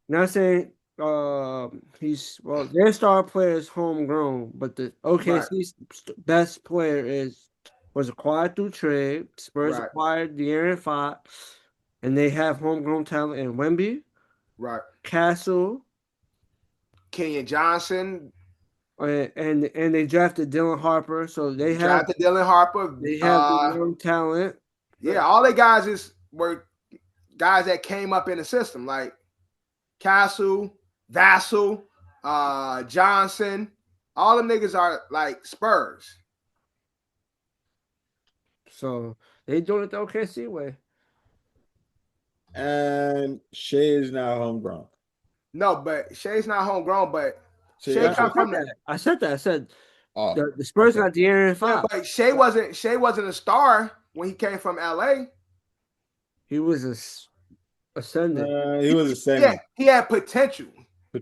not saying their star player is homegrown, but the OKC's best player was acquired through trade. Spurs acquired Yerr and Fox, and they have homegrown talent in Wemby, Capsule, Kenyon Johnson, and they drafted Dylan Harper, so they drafted Dylan Harper. They have the young talent. Yeah, all the guys were guys that came up in the system, like Castle, Vassell, Johnson. All them niggas are like Spurs. So they doing it the OKC way. And Shea is not homegrown. No, but Shea's not homegrown, but Shea come from that. I said that. I said the Spurs got the Yerr and Fox. Yeah, but Shea wasn't a star when he came from LA. He was ascendant. He was ascendant. Yeah, he had potential. He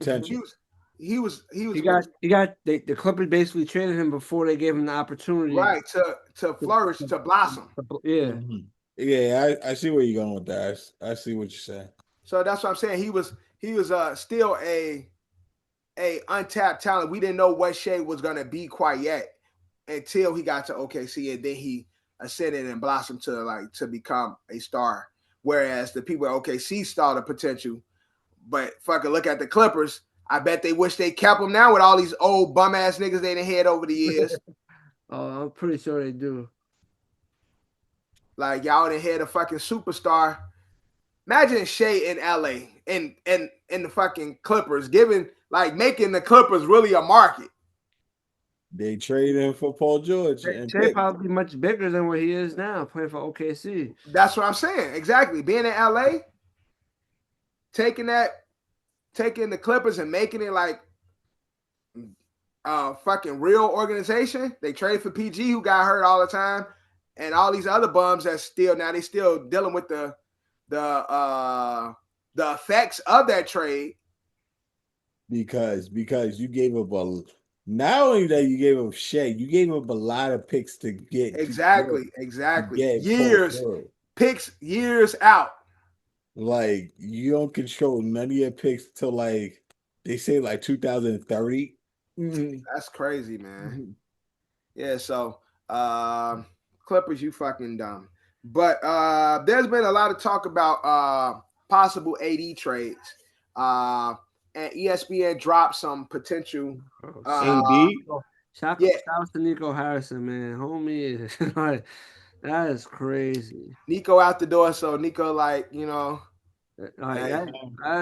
got the Clippers basically traded him before they gave him the opportunity. Right, to flourish, to blossom. Yeah. Mm-hmm. Yeah, I see where you're going with that. I see what you're saying. So that's what I'm saying. He was still a untapped talent. We didn't know what Shea was gonna be quite yet until he got to OKC, and then he ascended and blossomed to become a star. Whereas the people at OKC saw the potential, but fucking look at the Clippers. I bet they wish they kept him now with all these old bum ass niggas they done had over the years. Oh, I'm pretty sure they do. Like y'all done had a fucking superstar. Imagine Shea in LA and the fucking Clippers, making the Clippers really a market. They traded him for Paul George. Shea probably much bigger than what he is now, playing for OKC. That's what I'm saying. Exactly. Being in LA, taking the Clippers and making it like a fucking real organization. They traded for PG, who got hurt all the time, and all these other bums that they still dealing with the effects of that trade. Because you gave up not only that you gave up Shea, you gave up a lot of picks to get exactly. Picks years out. Like you don't control none of your picks till like they say like 2030. Mm-hmm. That's crazy, man. Mm-hmm. Yeah, so Clippers, you fucking dumb. But there's been a lot of talk about possible AD trades. And ESPN dropped some potential AD. Shout out to Nico Harrison, man. Homie, like that is crazy. Nico out the door, so Nico, that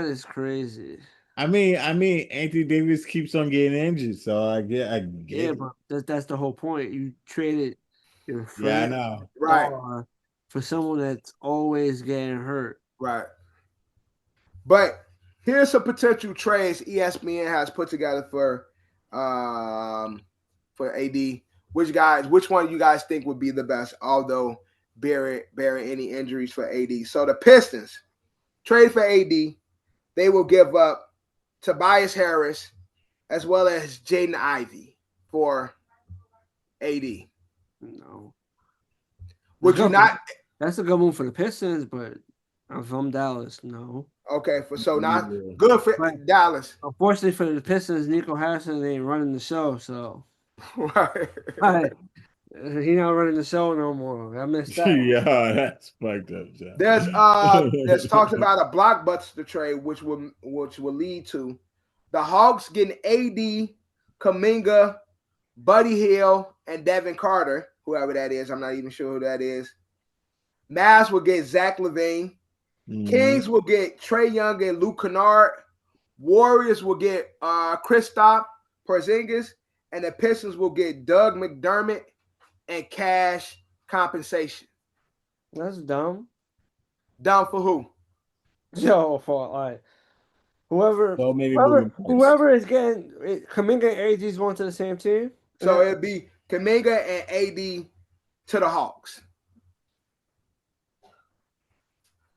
is crazy. I mean, Anthony Davis keeps on getting injured, so I get. Yeah, but that's the whole point. You traded your friend, I know, right, for someone that's always getting hurt, right. But here's some potential trades ESPN has put together for AD. Which one you guys think would be the best? Although bearing any injuries for AD. So the Pistons trade for AD. They will give up Tobias Harris as well as Jaden Ivey for AD. No. Would you not? That's a good move for the Pistons, but I'm from Dallas. No. Okay, not good for Dallas. Unfortunately for the Pistons, Nico Harrison ain't running the show, so right. He not running the show no more. I missed that. Yeah, that's fucked up, John. There's talks about a blockbuster trade, which will lead to the Hawks getting AD, Kuminga, Buddy Hield, and Devin Carter, whoever that is. I'm not even sure who that is. Mavs will get Zach LaVine. Mm-hmm. Kings will get Trae Young and Luke Kennard. Warriors will get Kristaps Porzingis, and the Pistons will get Doug McDermott and cash compensation. That's dumb. Dumb for who? Yo, for like whoever is getting Kuminga and AD is going to the same team. So it'd be Kuminga and AD to the Hawks.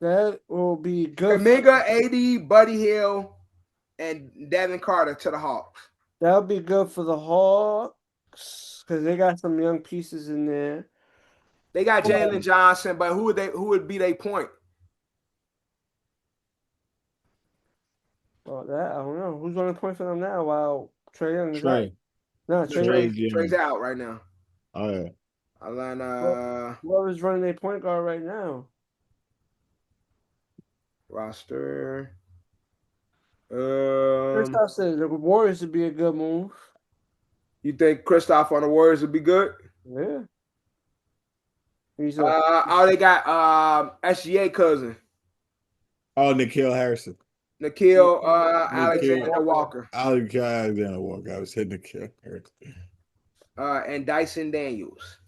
That will be good. Kuminga, AD, Buddy Hield, and Devin Carter to the Hawks. That would be good for the Hawks because they got some young pieces in there. They got Jalen Johnson, but who would be their point? Well, that I don't know. Who's going to point for them now while Trae Young is out? Trey. No, Trae Young. Trey's out right now. Oh yeah. Whoever's running their point guard right now. Roster. Kristaps said the Warriors would be a good move. You think Kristaps on the Warriors would be good? Yeah. They got SGA cousin. Oh, Nikhil Harrison. Nikhil Alexander Walker. Alexander Walker. I was hitting Nikhil Harrison. And Dyson Daniels.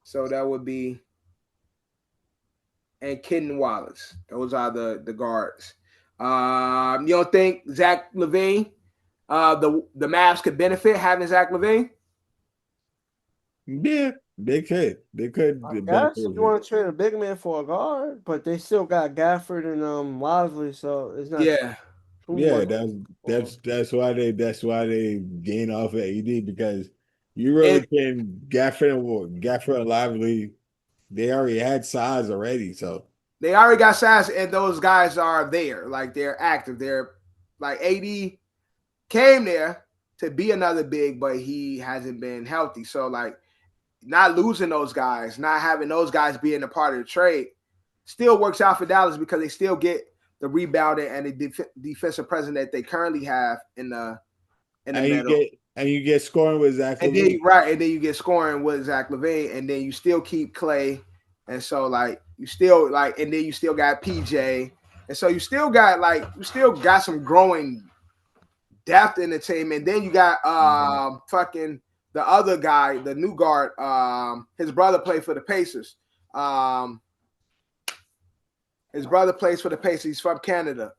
So that would be, and Kitten Wallace. Those are the guards. You don't think Zach LaVine, the Mavs could benefit having Zach LaVine? Yeah, they could. They could. I guess if you want to trade a big man for a guard, but they still got Gafford and Lively, so it's not. Yeah. Yeah, that's why they gain off of AD, because you really can Gafford and Lively. They already had size already, so they already got size, and those guys are there, like they're active. They're like AD came there to be another big, but he hasn't been healthy. So like not losing those guys, not having those guys being a part of the trade, still works out for Dallas because they still get the rebounding and the defensive presence that they currently have in the middle. You get scoring with Zach LaVine. And then you get scoring with Zach LaVine, and then you still keep Clay, and so like you still like, and then you still got PJ, and so you still got some growing depth in the team, and then you got fucking the other guy, the new guard, his brother played for the Pacers. His brother plays for the Pacers. He's from Canada.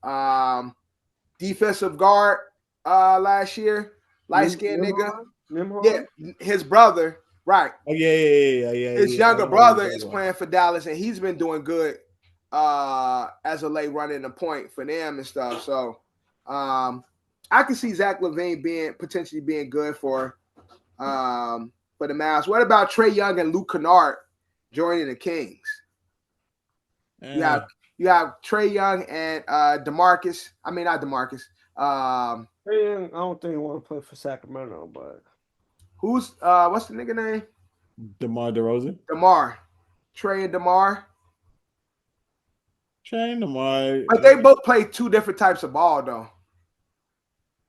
Defensive guard last year. Light-skinned nigga. Yeah, his brother, right. Oh, yeah. His younger brother is playing for Dallas, and he's been doing good as a late running the point for them and stuff. So I can see Zach LaVine potentially being good for the Mavs. What about Trae Young and Luke Kennard joining the Kings? You have Trae Young and DeMarcus. I mean, not DeMarcus. Trae Young, I don't think he want to play for Sacramento, but who's what's the nigga name? DeMar DeRozan. Trae and DeMar. Trae and DeMar. But they both play two different types of ball, though.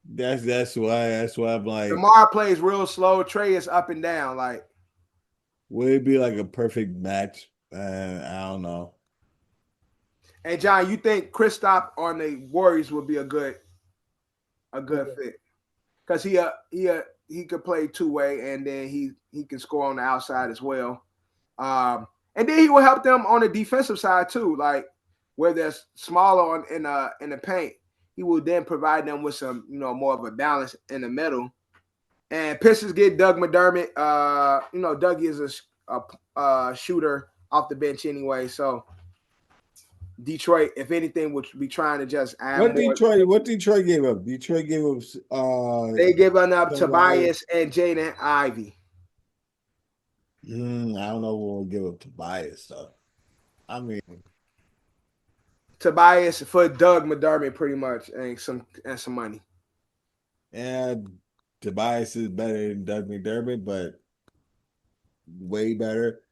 That's why I'm like, DeMar plays real slow. Trae is up and down. Like, would it be like a perfect match? I don't know. Hey John, you think Kristaps on the Warriors would be a good fit? Because he could play two-way, and then he can score on the outside as well. And then he will help them on the defensive side too, like where they're smaller in the paint. He will then provide them with some, more of a balance in the middle. And Pistons get Doug McDermott. Dougie is a shooter off the bench anyway, so Detroit, if anything, would be trying to just add what Detroit gave up? Detroit gave up. They gave up Tobias and Jaden Ivey. I don't know what we'll give up Tobias though. I mean, Tobias for Doug McDermott, pretty much, and some money. And Tobias is better than Doug McDermott, but way better.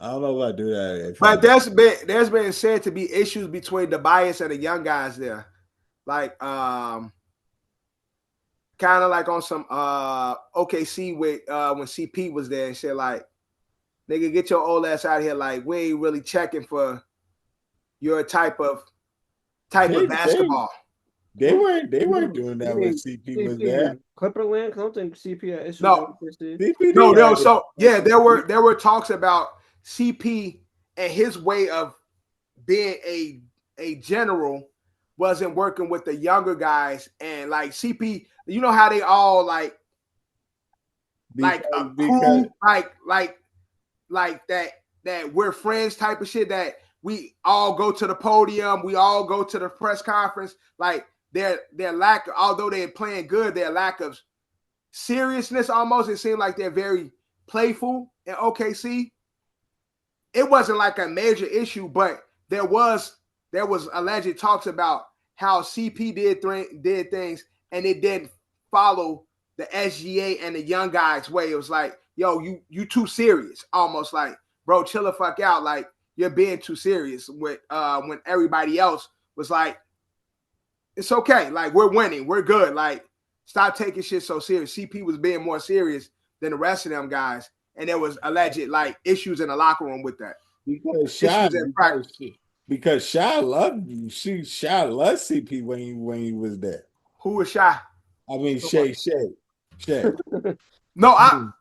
I don't know if I do that. But there's been said to be issues between Tobias and the young guys there, like kind of like on some OKC with when CP was there and shit. Like, nigga, get your old ass out of here. Like, we ain't really checking for your type of basketball. They weren't doing that when CP was there. Clipperland, I don't think CP had issues. No. So yeah, there were talks about CP and his way of being a general wasn't working with the younger guys, and like CP, you know how they all like that we're friends type of shit, that we all go to the podium, we all go to the press conference. Like their lack, although they're playing good, their lack of seriousness almost. It seemed like they're very playful in OKC. It wasn't like a major issue, but there was alleged talks about how CP did things and it didn't follow the SGA and the young guys' way. It was like, yo, you too serious. Almost like, bro, chill the fuck out. Like, you're being too serious with when everybody else was like, it's okay. Like, we're winning. We're good. Like, stop taking shit so serious. CP was being more serious than the rest of them guys. And there was alleged like issues in the locker room with that. Because Shy loved CP when he was there. Who was Shy? I mean Shay. No,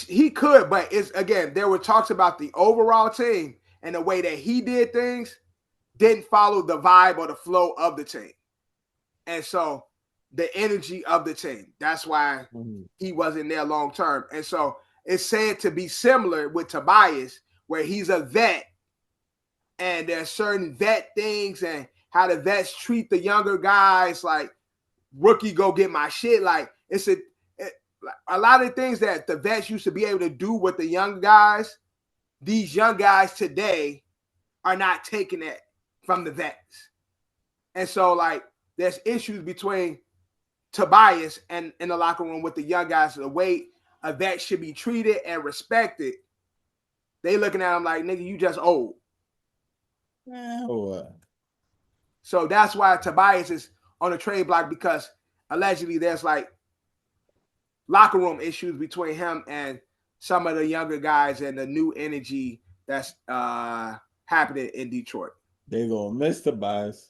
he could, but it's again, there were talks about the overall team and the way that he did things didn't follow the vibe or the flow of the team. And so the energy of the team. That's why he wasn't there long term. And so it's said to be similar with Tobias, where he's a vet and there's certain vet things and how the vets treat the younger guys, like rookie go get my shit. Like it's a lot of things that the vets used to be able to do with the young guys. These young guys today are not taking it from the vets. And so like there's issues between Tobias and in the locker room with the young guys, the way a vet should be treated and respected. They looking at him like, nigga, you just old. So that's why Tobias is on the trade block, because allegedly there's like locker room issues between him and some of the younger guys and the new energy that's happening in Detroit. They gonna miss Tobias.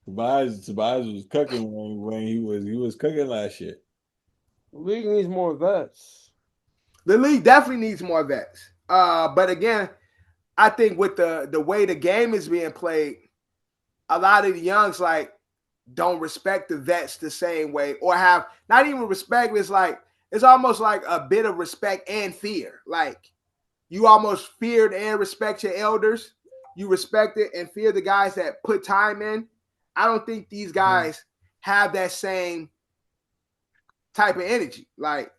Tobias was cooking when he was cooking last year. The league needs more vets. The league definitely needs more vets. But again, I think with the way the game is being played, a lot of the youngs like don't respect the vets the same way, or have not even respect. It's almost like a bit of respect and fear. Like you almost feared and respect your elders. You respect it and fear the guys that put time in. I don't think these guys have that same type of energy. Like,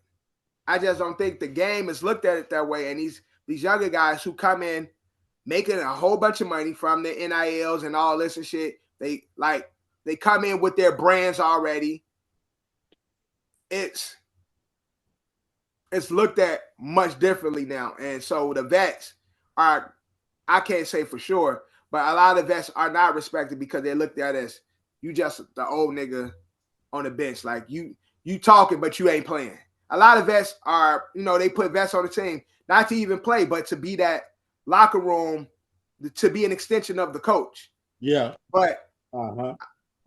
I just don't think the game is looked at it that way. And these younger guys who come in making a whole bunch of money from the NILs and all this and shit, they come in with their brands already. It's looked at much differently now. And so the vets are, I can't say for sure, but a lot of vets are not respected because they're looked at as you just the old nigga on the bench. Like you talking, but you ain't playing. A lot of vets are, they put vets on the team not to even play, but to be that locker room, to be an extension of the coach. Yeah. But a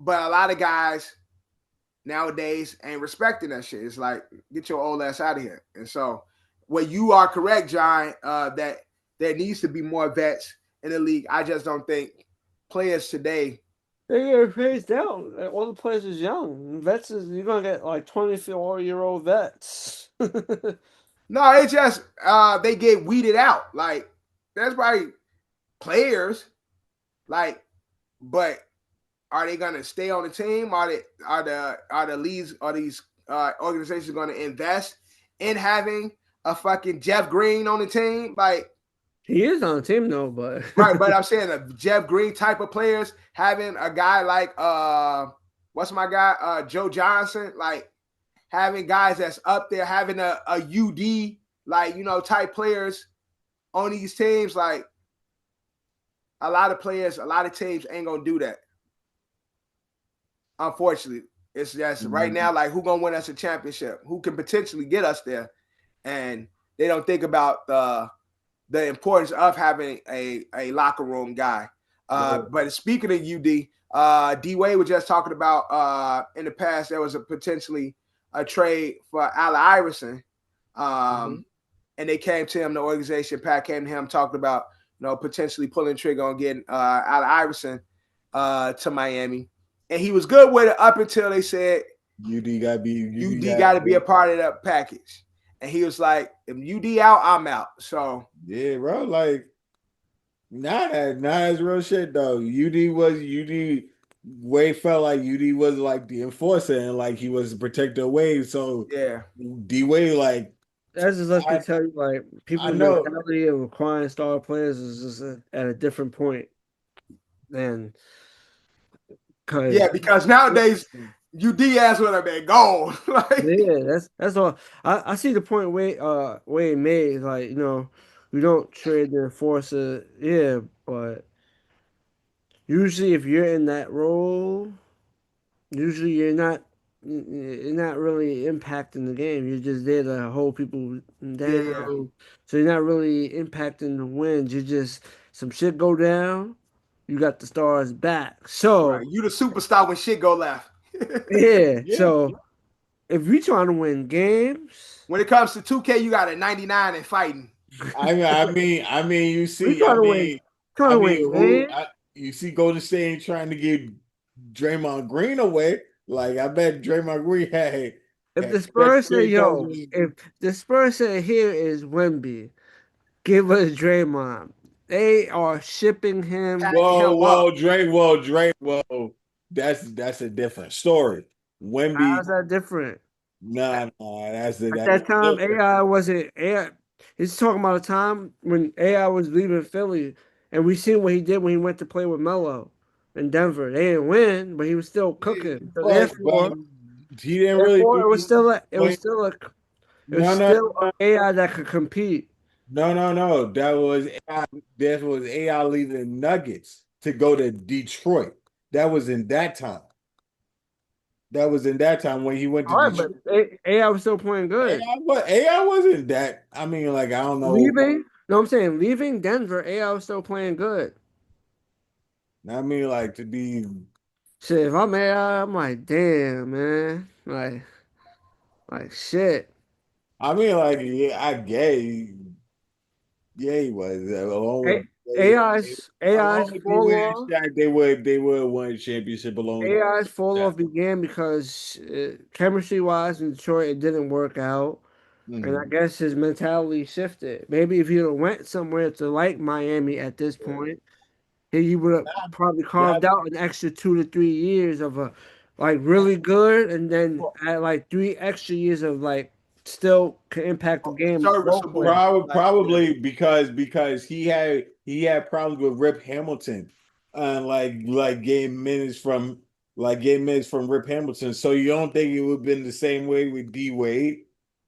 lot of guys nowadays ain't respecting that shit. It's like, get your old ass out of here. And so, you are correct, John, that there needs to be more vets in the league. I just don't think players today. They get phased out. All the players is young. Vets you're gonna get like 24-year-old vets. No, it's just they get weeded out. Like there's probably players, like, but are they gonna stay on the team? Are the leagues, are these organizations gonna invest in having a fucking Jeff Green on the team? Like, he is on the team though, but right. But I'm saying a Jeff Green type of players, having a guy like what's my guy, Joe Johnson, like having guys that's up there, having a UD, like, type players on these teams. Like a lot of players, a lot of teams ain't gonna do that. Unfortunately, it's just right now, like, who gonna win us a championship? Who can potentially get us there? And they don't think about the importance of having a locker room guy. But speaking of UD, D-Wade was just talking about in the past there was potentially a trade for Allen Iverson. And they came to him, the organization, Pat came to him, talking about, potentially pulling the trigger on getting Allen Iverson to Miami. And he was good with it up until they said UD got to be a part of that package. And he was like, if UD out, I'm out. So yeah, bro, like not as real shit though. UD Wade felt like UD was like the enforcer and like he was protecting Wade. So Yeah, D Wade like That's just lets me I tell you, like, I people's know. mentality of requiring star players is just at a different point than yeah. because Because nowadays, UD would have been gone. Like, yeah, that's all. I see the point Wade made, like, we don't trade the enforcer, yeah, but usually if you're in that role, usually you're not really impacting the game. You're just there to hold people yeah, down. So you're not really impacting the wins. You just some shit go down, you got the stars back. right. So You the superstar when shit go left. yeah. Yeah. So if we trying to win games, When it comes to 2K, you got a 99 and fighting. You we see, trying to win games. you see Golden State ain't trying to give Draymond Green away. Like, I bet Draymond Green If had the Spurs say, three yo, coaches. if the Spurs say here is Wemby, give us Draymond, they are shipping him. Pack him up. Drake, that's a different story. How's Wemby, that different? At that's that time, different. AI wasn't AI. He's talking about a time when AI was leaving Philly, and we seen what he did when he went to play with Melo in Denver. They didn't win, but he was still cooking. So But therefore, he didn't really therefore, do it was still a, it was point. still a, it was No, no, still no, a AI that could compete. no. That was AI leaving Nuggets to go to Detroit. That was in that time. That was in that time when he went to All right, but Detroit. AI was still playing good. AI wasn't that. I mean, like, I don't know. Leaving, no, I'm saying leaving Denver, AI was still playing good. I mean, like, to be. Shit, if I'm AI, I'm like, damn, man, like shit. I mean, like, yeah, I gay. Yeah, he was. AI's Along with fall D-Wade off. and Shaq, they would have won a championship along with AI's fall Shaq. off began because chemistry wise in Detroit it didn't work out, and I Mhm. guess his mentality shifted. Maybe if he went somewhere to like Miami at this point, he would have probably carved Not, out an extra 2 to 3 years of a like really good, and then at like 3 extra years of like still can impact the game role Serviceable. play. Like, yeah. probably because he had problems with Rip Hamilton, like getting minutes from Rip Hamilton. So you don't think it would have been the same way with D Wade?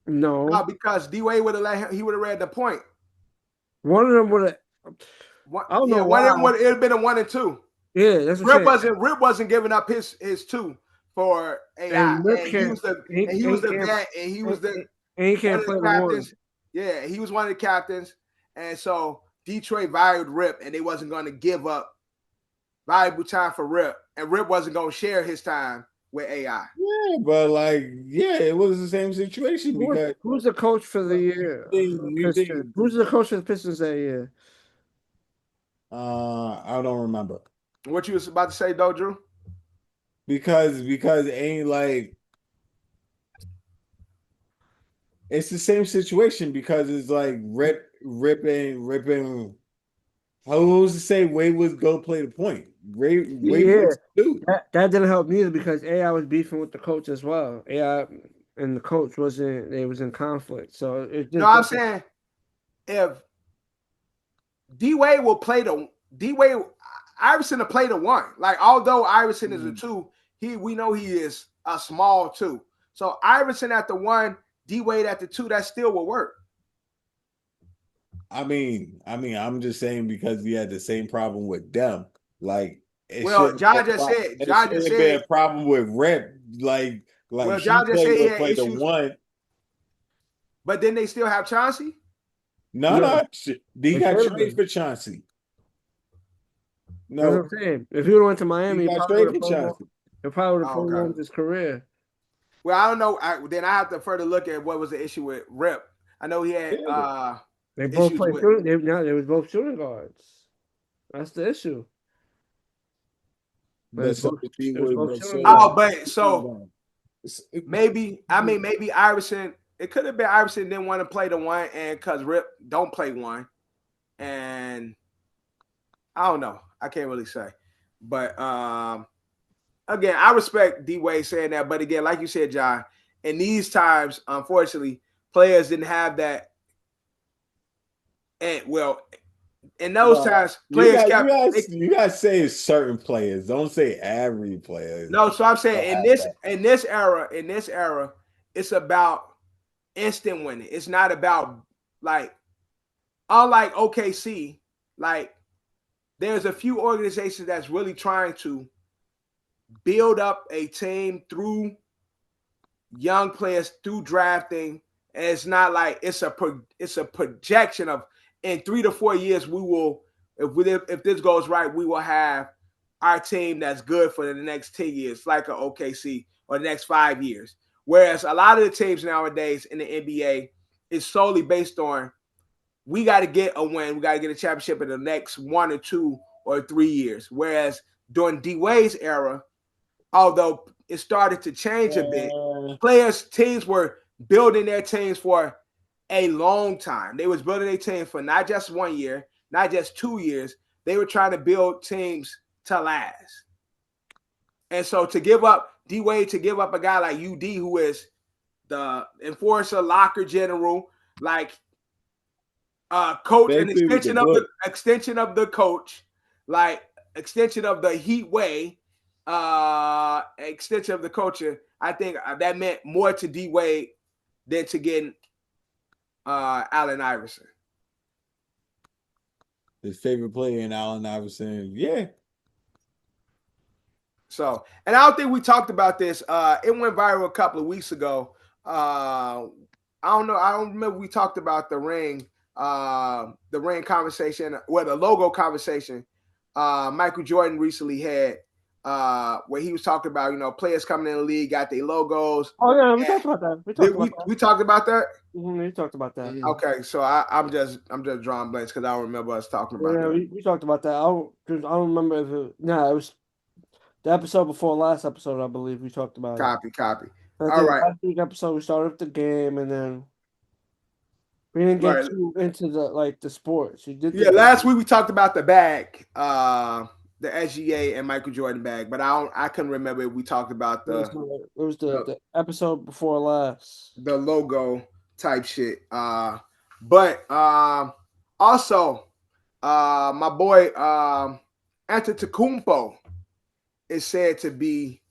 No, No, because D Wade would have let him, he would have read the point. one of them would have. One, I don't yeah, know one of them why. would it'd been a 1 and 2. Yeah, that's what I'm saying. Rip wasn't giving up his 2 for AI, And Rip and can't. he was He the can't. vet, and he was And he one can't of play the the one. captains. Yeah, he was one of the captains, and so Detroit valued Rip, and they wasn't going to give up valuable time for Rip, and Rip wasn't going to share his time with AI. Yeah, but like, yeah, it was the same situation because Who's the coach for the year for the you think Pistons? Who's the coach for the Pistons that year? I don't remember What you was about to say, though, Drew? because it ain't like it's the same situation because it's like ripping. How was to say Wade was go play the point? Wade Yeah, was dude. that didn't help neither because AI was beefing with the coach as well. AI and the coach wasn't. They was in conflict, so it No, just I'm doesn't. saying if D Wade will play the D Wade Iverson to play the 1. Like, although Iverson is a 2, we know he is a small 2. So Iverson at the 1, D Wade at the 2, that still will work. I'm just saying because we had the same problem with them. Like, Well, it John just shouldn't have been said, a problem with Rep. Like well, he John just played said he will had play the issues, one. but then they still have Chauncey. No, Yeah, no, he they got should have traded been. for Chauncey. That's what No, I'm saying. If he would have went to he Miami, got traded for Chauncey. he probably would have Oh, okay. prolonged his career. Well, I don't know. Then I have to further look at what was the issue with Rip. I know he had Yeah. They both issues played with. shooting. They was both shooting guards. That's the issue. It But was so both, did he it was would both but shooting so Oh, guards. but so maybe Iverson. It could have been Iverson didn't want to play the 1, and because Rip don't play 1, and I don't know. I can't really say, but again, I respect D Wade saying that, but again, like you said, John, in these times, unfortunately, players didn't have that. And well, in those times, You players got kept. you got to say certain players. Don't say every player. No, so I'm saying Don't in have this era, it's about instant winning. It's not about like unlike OKC, like there's a few organizations that's really trying to build up a team through young players through drafting, and it's not like it's a projection of in 3 to 4 years we will if this goes right we will have our team that's good for the next 10 years like a OKC or the next 5 years. Whereas a lot of the teams nowadays in the NBA is solely based on we got to get a win, we got to get a championship in the next 1 or 2 or 3 years. Whereas during D Wade's era, although it started to change a bit, teams were building their teams for a long time. They was building their team for not just 1 year, not just 2 years. They were trying to build teams to last. And so to give up D Wade, to give up a guy like UD, who is the enforcer, locker general, like coach, an extension of the coach, like extension of the Heat way, extension of the culture. I think that meant more to D Wade than to getting Allen Iverson. His favorite player in Allen Iverson, yeah. So, and I don't think we talked about this. It went viral a couple of weeks ago. I don't know. I don't remember we talked about the ring conversation, or the logo conversation. Michael Jordan recently had where he was talking about, players coming in the league got their logos. Oh yeah, we talked about that. We talked about that. We talked about that. Okay, so I'm just drawing blanks because I don't remember us talking about that. We talked about that. I don't remember if it was the episode before last episode. I believe we talked about it. Copy. All right. Last week episode we started with the game and then we didn't get too into the sports. Last week we talked about the bag, the SGA and Michael Jordan bag, but I couldn't remember if we talked about it was the episode before last. The logo type shit. But also my boy Antetokounmpo is said to be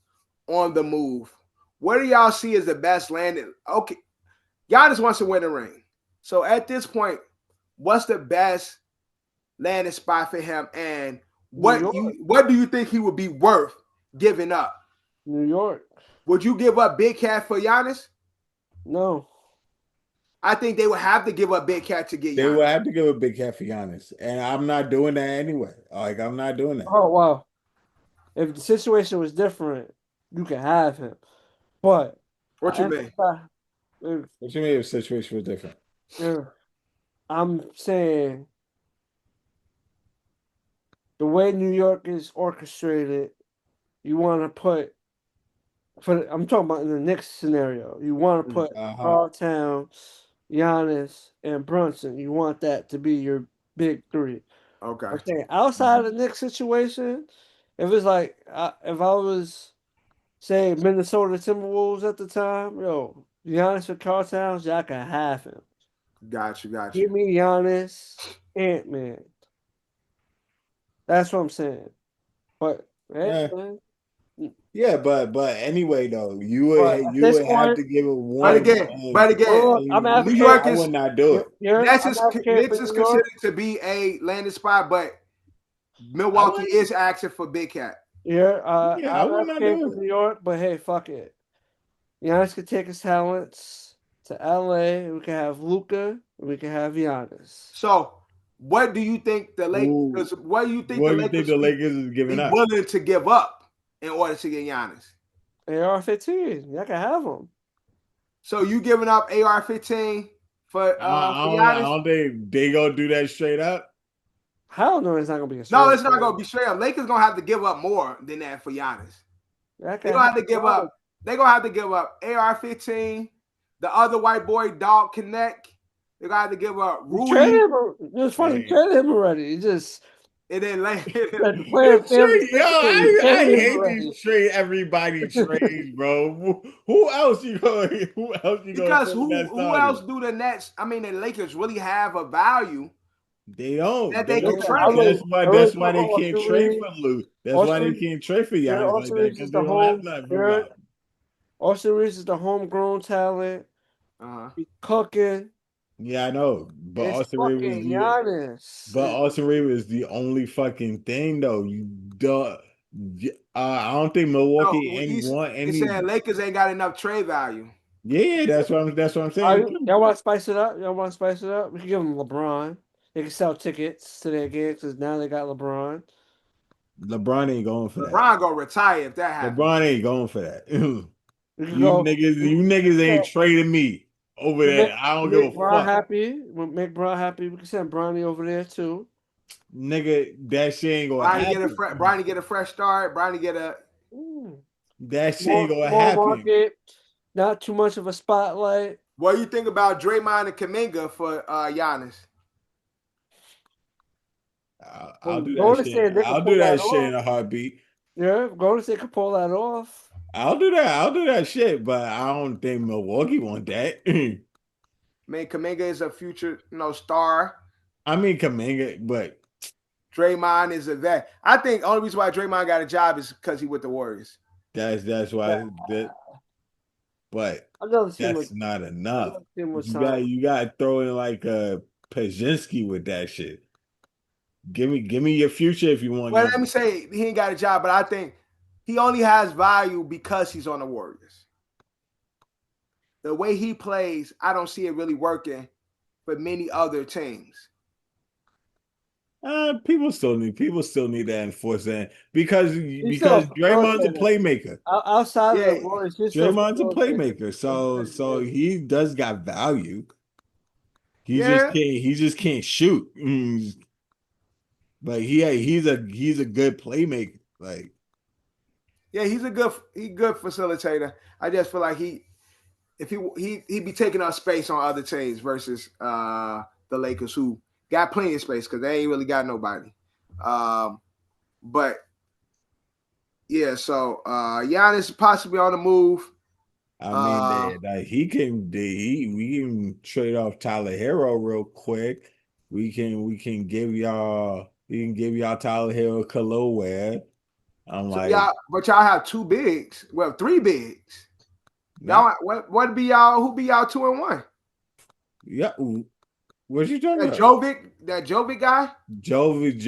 on the move. What do y'all see as the best landing? Okay, Giannis wants to win a ring. So at this point, what's the best landing spot for him? And what do you think he would be worth giving up? New York. Would you give up Big Cat for Giannis? No. I think they would have to give up Big Cat to get Giannis. They would have to give up Big Cat for Giannis. And I'm not doing that anyway. Like, I'm not doing that. Oh, wow. If the situation was different, you could have him. But what you mean? What you mean if the situation was different? I'm saying the way New York is orchestrated, you want to put I'm talking about in the next scenario. You want to put Karl Towns, Giannis, and Brunson. You want that to be your big three. Okay. I'm saying outside of the next situation, if it's like if I was say Minnesota Timberwolves at the time, Giannis and Karl Towns, y'all can have him. Got you. Give me Giannis, Ant-Man. That's what I'm saying. But man. Yeah, but anyway though, you would have to give it one. But again, New York is. I would not do it. This is considered to be a landing spot, but Milwaukee is asking for Big Cat. I would not do it. New York, but hey, fuck it. Giannis could take his talents to LA. We can have Luka. We can have Giannis. So, what do you think the Lakers? What do you think the Lakers is giving up? Willing to give up in order to get Giannis? AR-15. Y'all can have them. So you giving up AR-15 for Giannis? I don't think they gonna do that straight up. Hell no, it's not gonna be a straight. No, it's not gonna be straight up. Lakers gonna have to give up more than that for Giannis. They're gonna have to give up. They're gonna have to give up AR-15, the other white boy Dog Connect. They're gonna have to give up Rui. It's funny, traded him already. It just And then The player family Yo, I family hate already. these trade everybody trades, bro. Who else you going? Who else you going to because put in that who else starting? do the Nets? I mean, the Lakers really have a value They don't. that They they can don't. I trade. really, That's why. I really That's put why they can't Austin trade Reeves. for Luke. That's why they Austin, can't trade for yeah, Giannis like Austin that Reeves because is they the don't have home. nothing for Yeah, value. Austin Reeves is the homegrown talent. Uh-huh. He's cooking. Yeah, I know. But It's Austin Reeves is fucking the. Giannis. But Austin Reeves is the only fucking thing though. You duh. I don't think No, Milwaukee ain't want you're saying any. Lakers ain't got enough trade value. Yeah, that's what I'm saying Y'all too. want to spice it up? Y'all want to spice it up? We can give them LeBron. They can sell tickets to their games because now they got LeBron. LeBron ain't going for that. LeBron gonna retire if that happens. LeBron ain't going for that. We could go. You niggas ain't trading me over To there. I don't give a make Bron fuck. happy. We'll make Bron happy. We can send Bronny over there too. Nigga, that shit ain't gonna happen. Bronny get a fresh start. Bronny get a Mm. That shit ain't gonna Small happen. market, not too much of a spotlight. what do you think about Draymond and Kaminga for Giannis? I'll do that Golden shit. State, they could I'll pull do that that shit in off. a heartbeat. Yeah, Golden State could pull that off. I'll do that. I'll do that shit. But I don't think Milwaukee want that. I mean, Kaminga is a future, star. I mean Kaminga, but Draymond is a vet. I think the only reason why Draymond got a job is because he with the Warriors. that's why that. But Another team that's with not enough. another team with You got time. you got to throw in like a Pajinski with that shit. Give me your future if you want Well, your. let me say he ain't got a job, but I think he only has value because he's on the Warriors. The way he plays, I don't see it really working for many other teams. People still need to enforce that because He's still a Draymond's a facilitator. playmaker. Outside of the Yeah, Warriors, he's still a Draymond's a facilitator. playmaker, so he does got value. yeah, He just can't shoot. But he's a good playmaker. Like yeah. He's a good facilitator. I just feel like if he'd be taking up space on other teams versus the Lakers who got plenty of space because they ain't really got nobody. But yeah, so Giannis possibly on the move. I mean that we can trade off Tyler Hero real quick. We can give y'all Tyler Hero Kaloware. I'm So like, y'all have two bigs. Well, three bigs. nah, Y'all, what be y'all? Who be y'all 2-1? yeah. What you talking That about? Jovic guy. Jovic,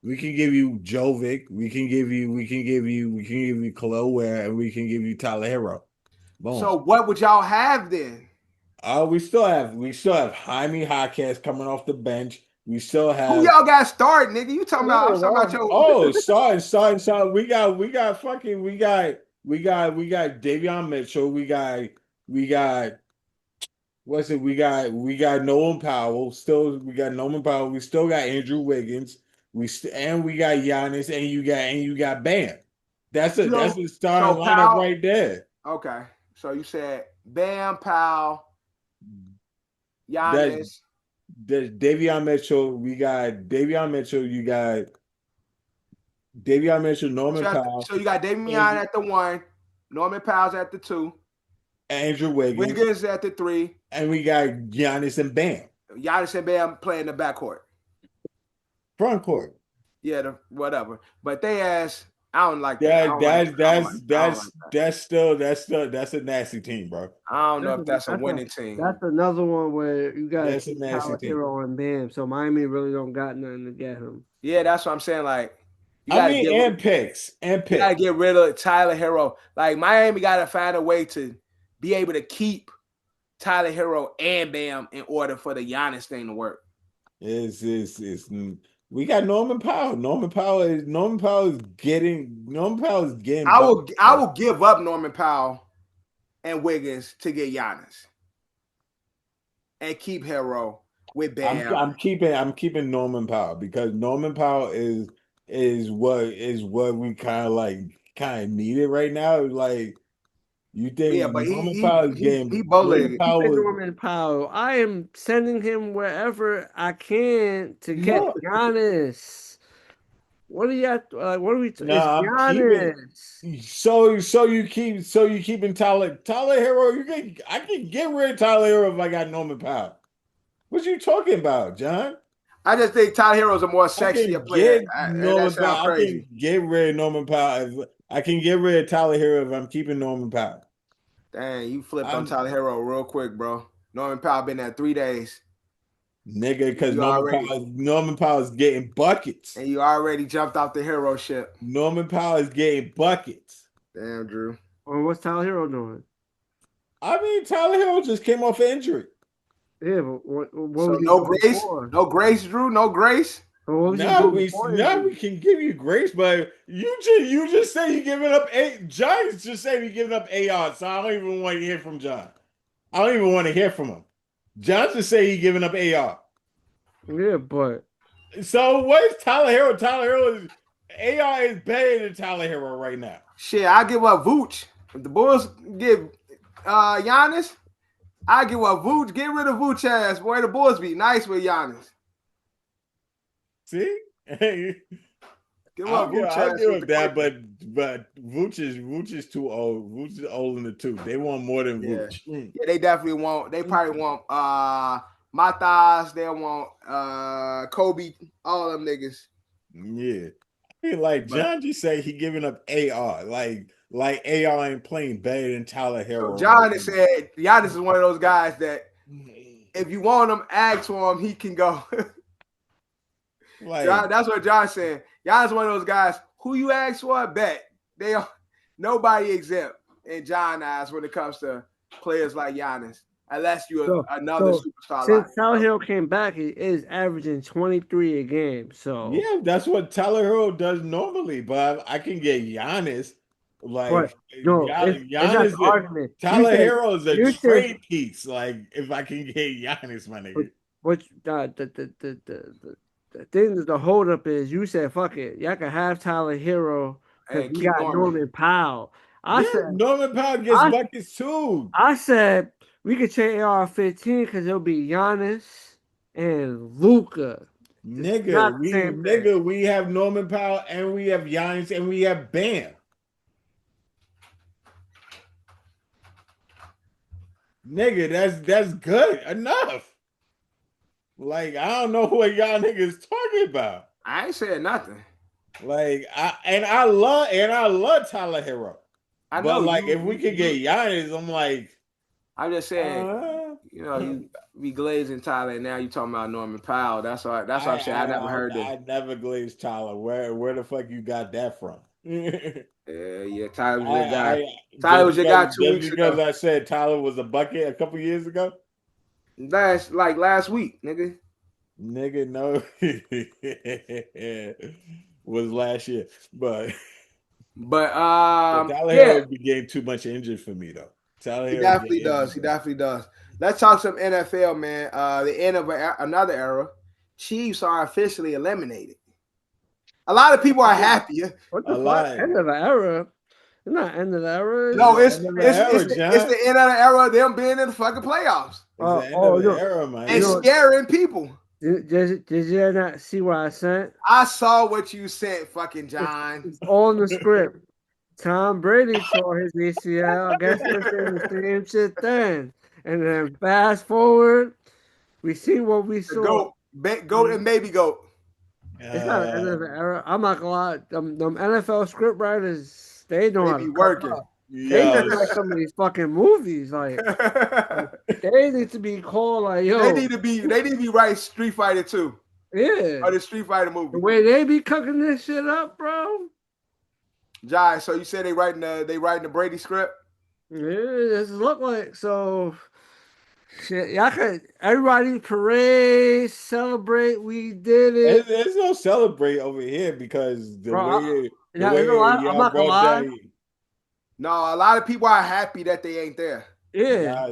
we can give you Jovic, we can give you Kaloware, and we can give you Tyler Hero. Boom. So what would y'all have then? We still have Jaime Jaquez coming off the bench. We still Who have y'all got started, nigga? You talking about? I'm talking about your. starting. We got fucking we got Davion Mitchell. We got what's it? We got Nolan Powell. Still, we got Nolan Powell. We still got Andrew Wiggins. And we got Giannis, and you got Bam. That's So a starting lineup Powell. right there. Okay. So you said Bam, Powell, That Giannis. that Davion Mitchell. We got Davion Mitchell. You got Davion Mitchell, Norman Powell, So you got Damian Andrew, at the 1, Norman Powell's at the 2, Andrew Wiggins, Wiggins at the 3, and we got Giannis and Bam Giannis and Bam playing the backcourt. front court. Yeah, whatever. But they ass, I don't like that. I don't like that. That's a nasty team, bro. I don't know if that's a winning team. That's another one where you got to That's a keep nasty Tyler team. Hero and Bam. So Miami really don't got nothing to get him. Yeah, that's what I'm saying. Like, you I gotta mean, get and you gotta picks. get rid of Tyler Hero. Like Miami gotta find a way to be able to keep Tyler Hero and Bam in order for the Giannis thing to work. We got Norman Powell. Norman Powell is getting I better. will give up Norman Powell and Wiggins to get Giannis and keep Hero with Bam. I'm keeping Norman Powell because Norman Powell is what we kind of needed right now. Like You think Yeah, but Norman Powell is he getting Norman bow-legged. Powell was Norman Powell. I am sending him wherever I can to get no Giannis. What are you at? What are we? no, It's I'm keeping Giannis. so you keeping Tyler Hero. I can get rid of Tyler Hero if I got Norman Powell. What you talking about, John? I just think Tyler Hero's a more I sexier can player. get That Norman sounds Powell. I can crazy. get rid of Norman Powell. I can get rid of Tyler Hero if I'm keeping Norman Powell. Dang, you flipped on I'm Tyler Hero real quick, bro. Norman Powell been there 3 days. nigga because You already Norman Powell is getting buckets. and you already jumped off the hero ship. Norman Powell is getting buckets. Damn, Drew. Or what's Tyler Hero doing? I mean, Tyler Hero just came off injury. Yeah, but what So was he no doing grace, before? no grace, Drew, no grace. Or what was he doing before Now we injury? can give you grace, but you just say you giving up eight. Giants just say we giving up AR, so I don't even want to hear from John. I don't even want to hear from him. John just say he giving up AR. Yeah, but So what is Tyler Hero? Tyler Hero is AR is better than Tyler Hero right now. Shit, I give up Vooch. If the Bulls give Giannis, I give up Vooch. Get rid of Vooch ass, boy. The Bulls be nice with Giannis. See, Give up Vooch I'll ass give with him the that, Clippers. but Vooch is too old. Vooch is old in the tooth. They want more than Yeah. Vooch. Yeah, they definitely want. They probably want Matas. They want Kobe. All them niggas. Yeah. I mean, like But John just said he giving up AR. Like AR ain't playing better than Tyler so Hero right John has said Giannis is one of those guys that if you want him, ask for him, he can go. Like John, that's what John's saying. John's one of those guys who you ask for, bet they are nobody exempt in John eyes when it comes to players like Giannis, unless you're another superstar. Since Tyler Hero came back, he is averaging 23 a game. So yeah, that's what Tyler Hero does normally, but I can get Giannis. but Like no, it's not Giannis, the argument. Tyler Hero is a You said trade piece. Like if I can get Giannis, my nigga. but the thing that the holdup is you said fuck it. Y'all can have Tyler Hero because And we keep got Norman. Norman Powell. Yeah, Norman Powell gets buckets too. I said we could trade AR-15 because it'll be Giannis and Luka. Nigga, we have Norman Powell and we have Giannis and we have Bam. Nigga, that's good enough. Like I don't know what y'all niggas talking about. I ain't saying nothing. Like I love Tyler Hero. I But know like if we could get Giannis, I'm like I'm just saying, you be glazing Tyler, and now you talking about Norman Powell. That's why I'm saying I never heard that. I never glazed Tyler. Where the fuck you got that from? Yeah, Tyler was your guy. Tyler was your guy 2 weeks because ago. I said Tyler was a bucket a couple years ago. Last week, nigga. Nigga, no, was last year, but Tyler Hero be getting too much injured for me though. Tyler he Hero definitely does. He definitely does. Let's talk some NFL, man. The end of another era. Chiefs are officially eliminated. A lot of people are happy. What the fuck? End of the era. It's not end of the era. No, it's the end of the era of them being in the fucking playoffs. It's the end of the era, man. And scaring people. Did you not see what I sent? I saw what you sent, fucking John. It's all in the script. Tom Brady tore his ACL. I guess we're saying the same shit then. And then fast forward, we see what we saw. Goat and baby goat. It's not the end of the era. I'm not gonna lie. Them NFL script writers, they know how to be working. They just like some of these fucking movies. Like they need to be called like yo. They need to be writing Street Fighter 2. Yeah. Or the Street Fighter movie. The way they be cooking this shit up, bro. Jai, so you said they writing the Brady script? Yeah, this look like so. Shit, y'all could everybody parade, celebrate. We did it. There's no celebrate over here because I'm not gonna lie. No, a lot of people are happy that they ain't there. Yeah.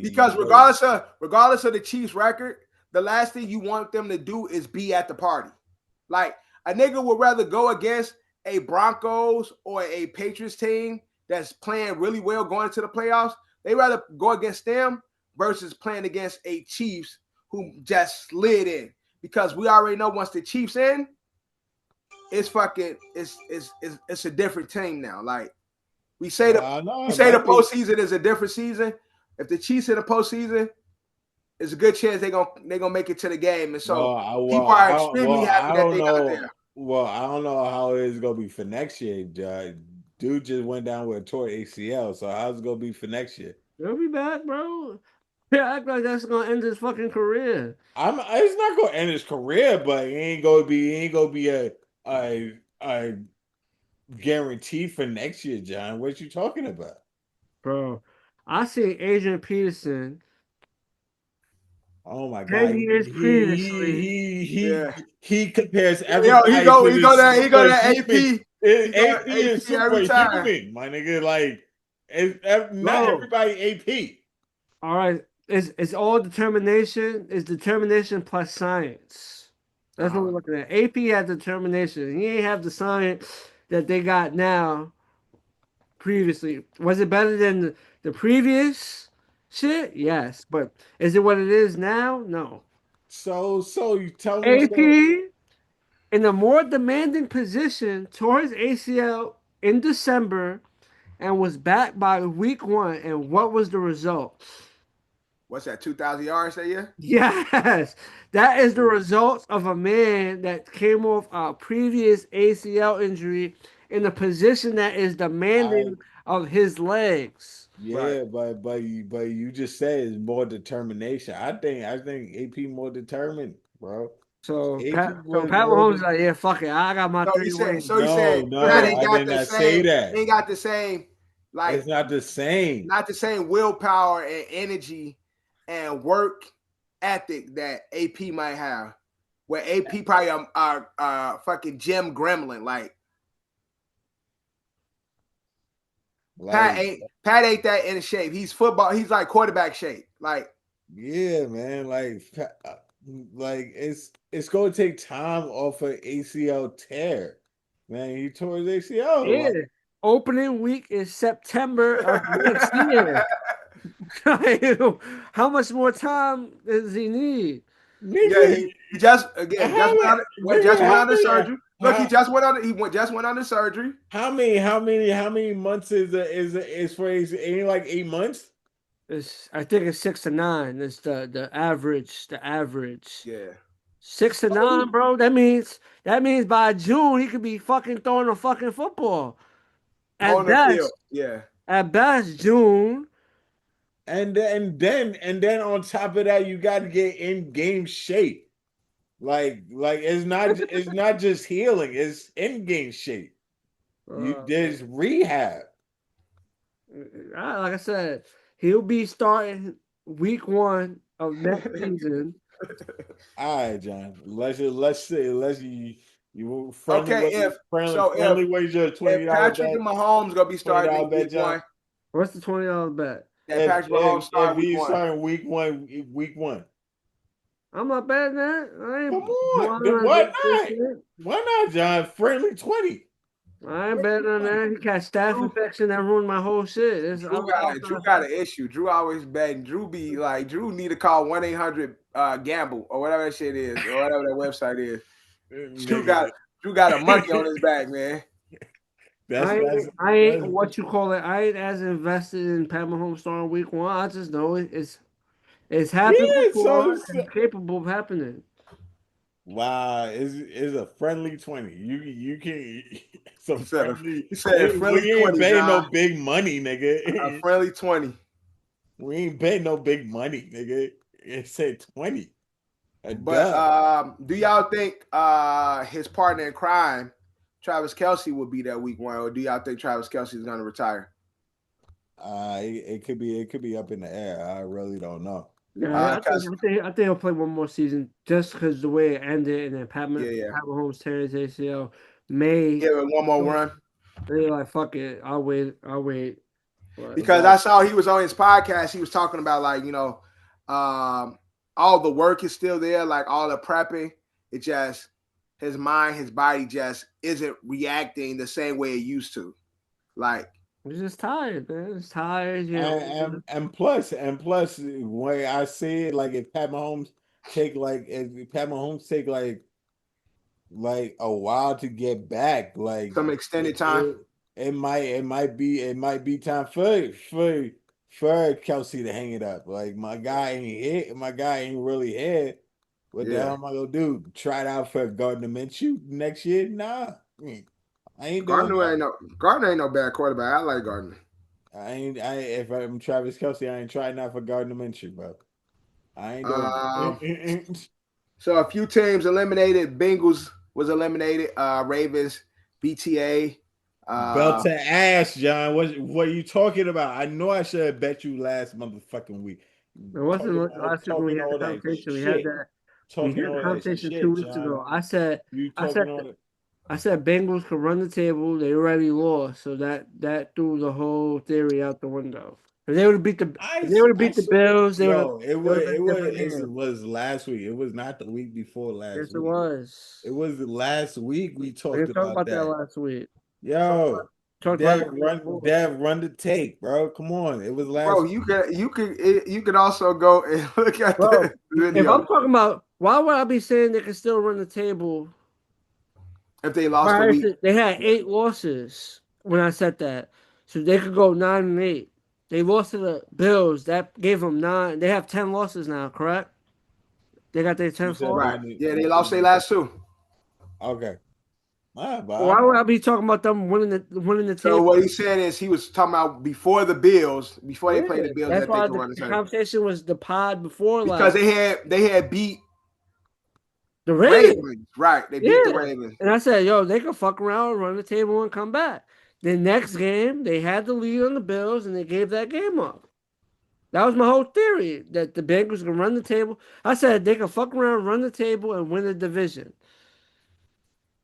Because regardless of the Chiefs' record, the last thing you want them to do is be at the party. Like a nigga would rather go against a Broncos or a Patriots team that's playing really well going into the playoffs, they rather go against them versus playing against a Chiefs who just slid in. Because we already know once the Chiefs in, it's a different team now. Like we say the postseason is a different season. If the Chiefs in the postseason, it's a good chance they're gonna make it to the game. And so people are extremely happy that they got there. Well, I don't know how it's gonna be for next year. Dude just went down with a torn ACL, so how's it gonna be for next year? He'll be back, bro. Yeah, act like that's gonna end his fucking career. It's not gonna end his career, but it ain't gonna be a guarantee for next year, John. What you talking about? Bro, I see Adrian Peterson. Oh my 10 God! years previously. He compares everybody. He go to AP. AP is every time. superhuman, my nigga. Like, not everybody AP. All right, it's all determination. It's determination plus science. That's what we're looking at. AP had determination. He ain't have the science that they got now. Previously, was it better than the previous shit? Yes, but is it what it is now? No. So you tell me AP in a more demanding position tore his ACL in December and was back by week 1. And what was the result? What's that, 2,000 yards that year? Yes, that is the result of a man that came off a previous ACL injury in a position that is demanding of his legs. Yeah, right. but you just said it's more determination. I think AP more determined, bro. So AP Pat Mahomes is like, yeah, fuck it, I got my 3 wins. So he said, I did not say that. Ain't got the same, like it's not the same. Not the same willpower and energy and work ethic that AP might have. Where AP probably a fucking gym gremlin, like. Pat ain't that in shape. He's football. He's like quarterback shape. Like, yeah, man. Like it's gonna take time off an ACL tear. Man, he tore his ACL. Yeah. Like, opening week is September of next year. How much more time does he need? Yeah, he just went under surgery. Look, he just went under surgery. How many months is for his? Ain't like 8 months? I think it's 6 to 9. It's the average. Yeah. 6 to 9, bro. That means by June he could be fucking throwing a fucking football. At best, yeah. At best, June. And then on top of that, you got to get in game shape. Like it's not just healing; it's in game shape. There's rehab. Like I said, he'll be starting week 1 of next season. All right, John. Let's see. You friendly if $20 Patrick and Mahomes gonna be starting week 1. What's the $20 bet? That Patrick Mahomes starting week one. I'm not betting that. Come on, why not? Why not, John? Friendly 20. I ain't betting on that. He got staph infection that ruined my whole shit. Drew got an issue. Drew always betting. Drew need to call 1-800-GAMBLE or whatever that shit is, or whatever that website is. Drew got a monkey on his back, man. I ain't what you call it. I ain't as invested in Pat Mahomes starting week 1. I just know it's happened before. It's capable of happening. Wow, it's a friendly 20. You can some friendly. He said friendly 20. We ain't betting no big money, nigga. A friendly 20. We ain't betting no big money, nigga. It said 20. But do y'all think his partner in crime, Travis Kelce, will be there week 1, or do y'all think Travis Kelce is going to retire? It could be up in the air. I really don't know. Yeah, I think he'll play one more season just because the way it ended, and then Pat Mahomes tear his ACL may give it one more run. They're like, fuck it, I'll wait. Because I saw he was on his podcast. He was talking about all the work is still there, like all the prepping. It just his mind, his body just isn't reacting the same way it used to. Like He's just tired, man. He's tired. Yeah. And plus, when I see it, like if Pat Mahomes take like a while to get back, like Some it extended time. it, it might be time for Kelsey to hang it up. Like my guy ain't really hit. What the hell Yeah. am I gonna do? Try it out for Gardner Minshew next year? Nah, I ain't doing Gardner that. ain't no Gardner ain't no bad quarterback. I like Gardner. If I'm Travis Kelsey, I ain't trying out for Gardner Minshew, bro. I ain't doing Um, it. so a few teams eliminated. Bengals was eliminated. Ravens, BTA. Belt to ass, John. What are you talking about? I know I should have bet you last motherfucking week. It wasn't Talking last week when we talking had the all that conversation. We had shit. that. We Talking had the all that conversation two shit, weeks John. ago. I said. You I said. talking all that. I said Bengals could run the table. They already lost, so that threw the whole theory out the window. If they would have beat the I if they would have I beat the Bills, yo, it they would was have it been a was different it game. was last week. It was not the week before last Yes, it week. was. It was last week we We talked didn't talk about about that that. last week. Yo, Talked about it the week before. Run the tape, bro. Come on. It was Bro, last you could also go and look at Bro, the if I'm video talking about why would I be saying they can still run the table? if they lost a Prior week. to, they had 8 losses when I said that, so they could go 9-8. They lost to the Bills. That gave them 9. They have 10 losses now, correct? They got their you 10th said loss. Right. 90 Yeah, they you lost said their last two. okay. All right, Why Bob. would I be talking about them winning the So table? what he said is he was talking about before the Bills, before they Yeah, played the Bills, that's that they why could the run the table conversation was the pod before because last. they had beat The Ravens. Ravens. Right. They beat the Yeah. Ravens. And I said, yo, they could fuck around, run the table, and come back. The next game, they had the lead on the Bills, and they gave that game up. That was my whole theory that the Bengals can run the table. I said they could fuck around, run the table, and win the division.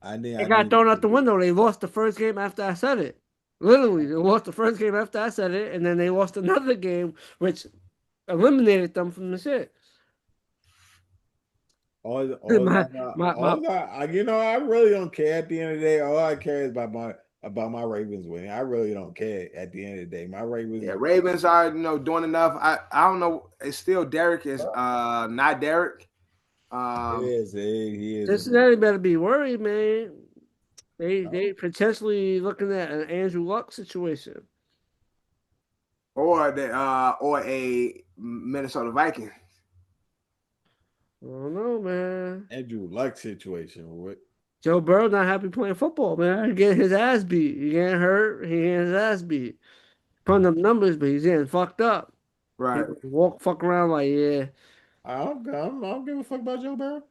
I think It I got need thrown out the to window. They lost the first game after I said it. Literally, they lost the first game after I said it, and then they lost another game, which eliminated them from the shit. My, my, all that I really don't care at the end of the day. All I care is about my Ravens winning. I really don't care at the end of the day. My Yeah, Ravens Ravens are doing enough. I don't know. It's still Derek is not Derek. it Um, is he is a Cincinnati better be worried, man. They potentially looking at an Andrew Luck situation. or a Minnesota Viking. I don't know, man. Andrew Luck situation. What Joe Burrow not happy playing football, man. He getting his ass beat. He getting hurt. He getting his ass beat. Putting up numbers, but he's getting fucked up. He Right. fuck around like, yeah. I don't give a fuck about Joe Burrow.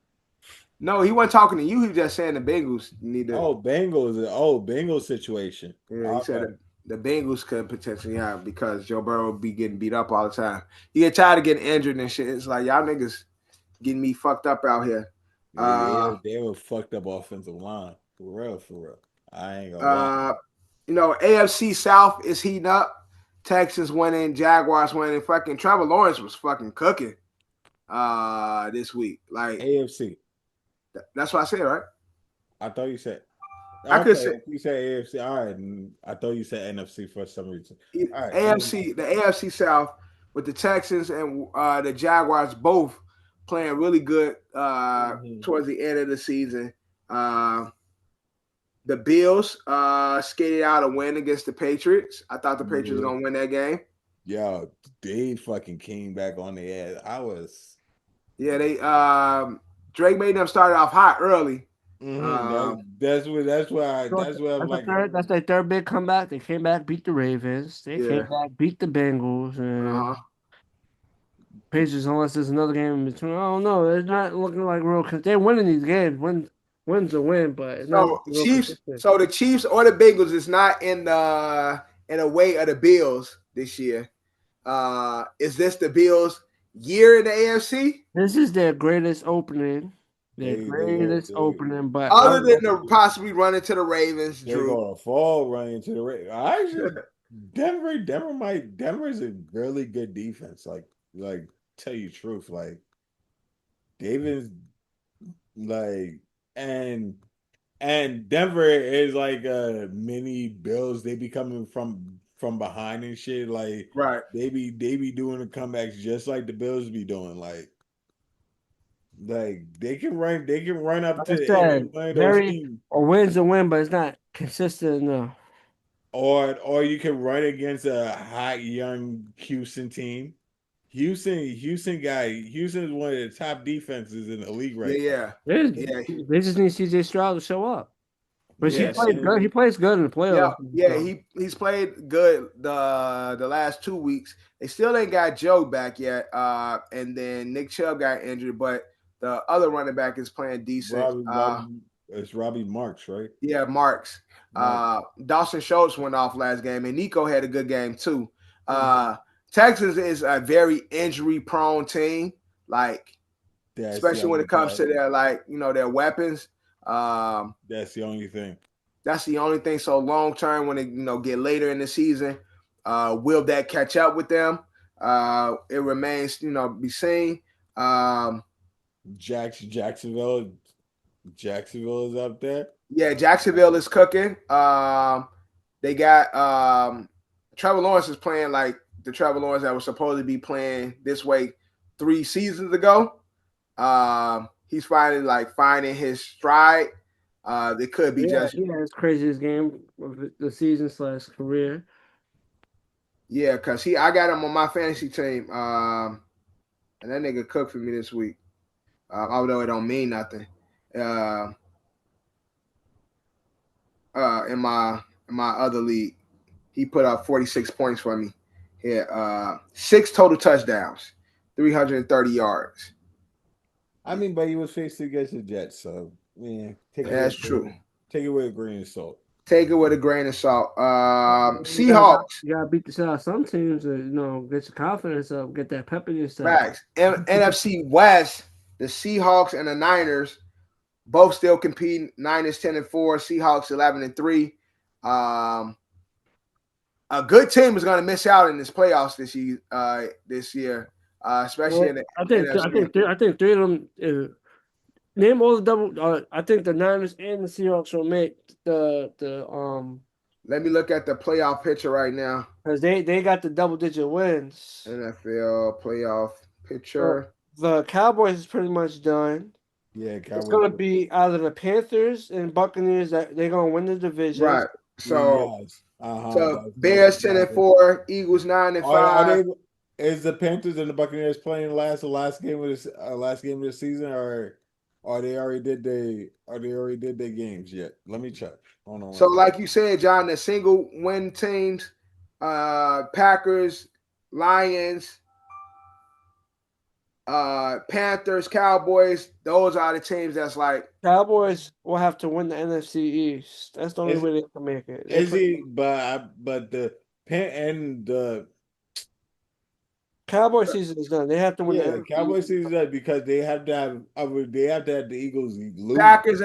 No, he wasn't talking to you. He was just saying the Bengals need to. Bengals situation. Yeah, he said Okay. the Bengals could potentially have because Joe Burrow be getting beat up all the time. You get tired of getting injured and shit. It's like y'all niggas getting me fucked up out here. Yeah, Uh, they were fucked up offensive line. For real, for real. I ain't gonna lie. uh, AFC South is heating up. Texans winning, Jaguars winning. Fucking Trevor Lawrence was fucking cooking this week. Like AFC. that's what I said, right? I thought you said I could okay. say If you said AFC, all right. I thought you said NFC for some reason. All right, never mind. the AFC South with the Texans and the Jaguars both playing really good Mhm. towards the end of the season. Uh, the Bills skated out a win against the Patriots. I thought the Patriots were Yeah. gonna win that game. Yo, they fucking came back on the ass. Yeah, they Drake made them start off hot early. That, Um, So that's what I'm that's the like. third. That's their third big comeback. They came back, beat the Ravens. They came yeah, back, beat the Bengals, and uh-huh. Patriots. Unless there's another game in between, I don't know. They're not looking like real. They're winning these games. Wins a win, but it's not So looking real Chiefs, consistent. so the Chiefs or the Bengals is not in the way of the Bills this year. Is this the Bills' year in the AFC? This is their greatest opening. Their They go greatest opening, but Other than the possibly running to the Ravens, they Drew. go to fall running to the Ravens. I actually Denver's a really good defense. Like tell you the truth, like Davis like and Denver is like a mini Bills. They be coming from from behind and shit. Like Right. they be doing the comebacks just like the Bills be doing. Like they can run up Like I to any said, one of those very teams. a win's a win, but it's not consistent enough. Or you can run against a hot young Houston team. Houston is one of the top defenses in the league right now. Yeah. Yeah. They just need CJ Stroud to show up. But he Yes. plays good. He plays good in the Yeah. playoffs. Yeah. So. He's played good the last 2 weeks. They still ain't got Joe back yet. And then Nick Chubb got injured, but the other running back is playing decent. It's Robbie Marks, right? Yeah, Marks. Mark. Dawson Schultz went off last game, and Nico had a good game too. Texas is a very injury prone team, like especially when it comes to their their weapons. That's the only thing. That's the only thing. So long term, when they get later in the season, will that catch up with them? It remains be seen. Jacksonville is up there. Yeah, Jacksonville is cooking. They got Trevor Lawrence is playing like the Trevor Lawrence that was supposed to be playing this way 3 seasons ago. He's finally finding his stride. It could be just his craziest game of the season / career. Yeah, because I got him on my fantasy team. And that nigga cooked for me this week. Although it don't mean nothing. In my other league, he put up 46 points for me. He had 6 total touchdowns, 330 yards. I mean, but he was facing against the Jets, so that's true. Take it with a grain of salt. Take it with a grain of salt. Seahawks. You gotta beat the shit out of some teams to get your confidence up, get that pep in your step. Facts. NFC West, the Seahawks and the Niners both still competing. Niners 10-4, Seahawks 11-3. A good team is going to miss out in this playoffs this year, especially in the NFC. I think 3 of them. Name all the double. I think the Niners and the Seahawks will make the. Let me look at the playoff picture right now. Because they got the double-digit wins. NFL playoff picture. The Cowboys is pretty much done. Yeah, Cowboys. It's going to be either the Panthers and Buccaneers that they're going to win the division. Right. So, yes. So Bears 10-4, Eagles 9-5. Is the Panthers and the Buccaneers playing the last game of the season, or are they already did their games yet? Let me check. Hold on. So, like you said, John, the single win teams, Packers, Lions, Panthers, Cowboys, those are the teams that's like Cowboys will have to win the NFC East. That's the only way they can make it. But the Cowboy season is done. They have to win. Yeah, the Cowboy season is done because they have to have the Eagles lose. Packers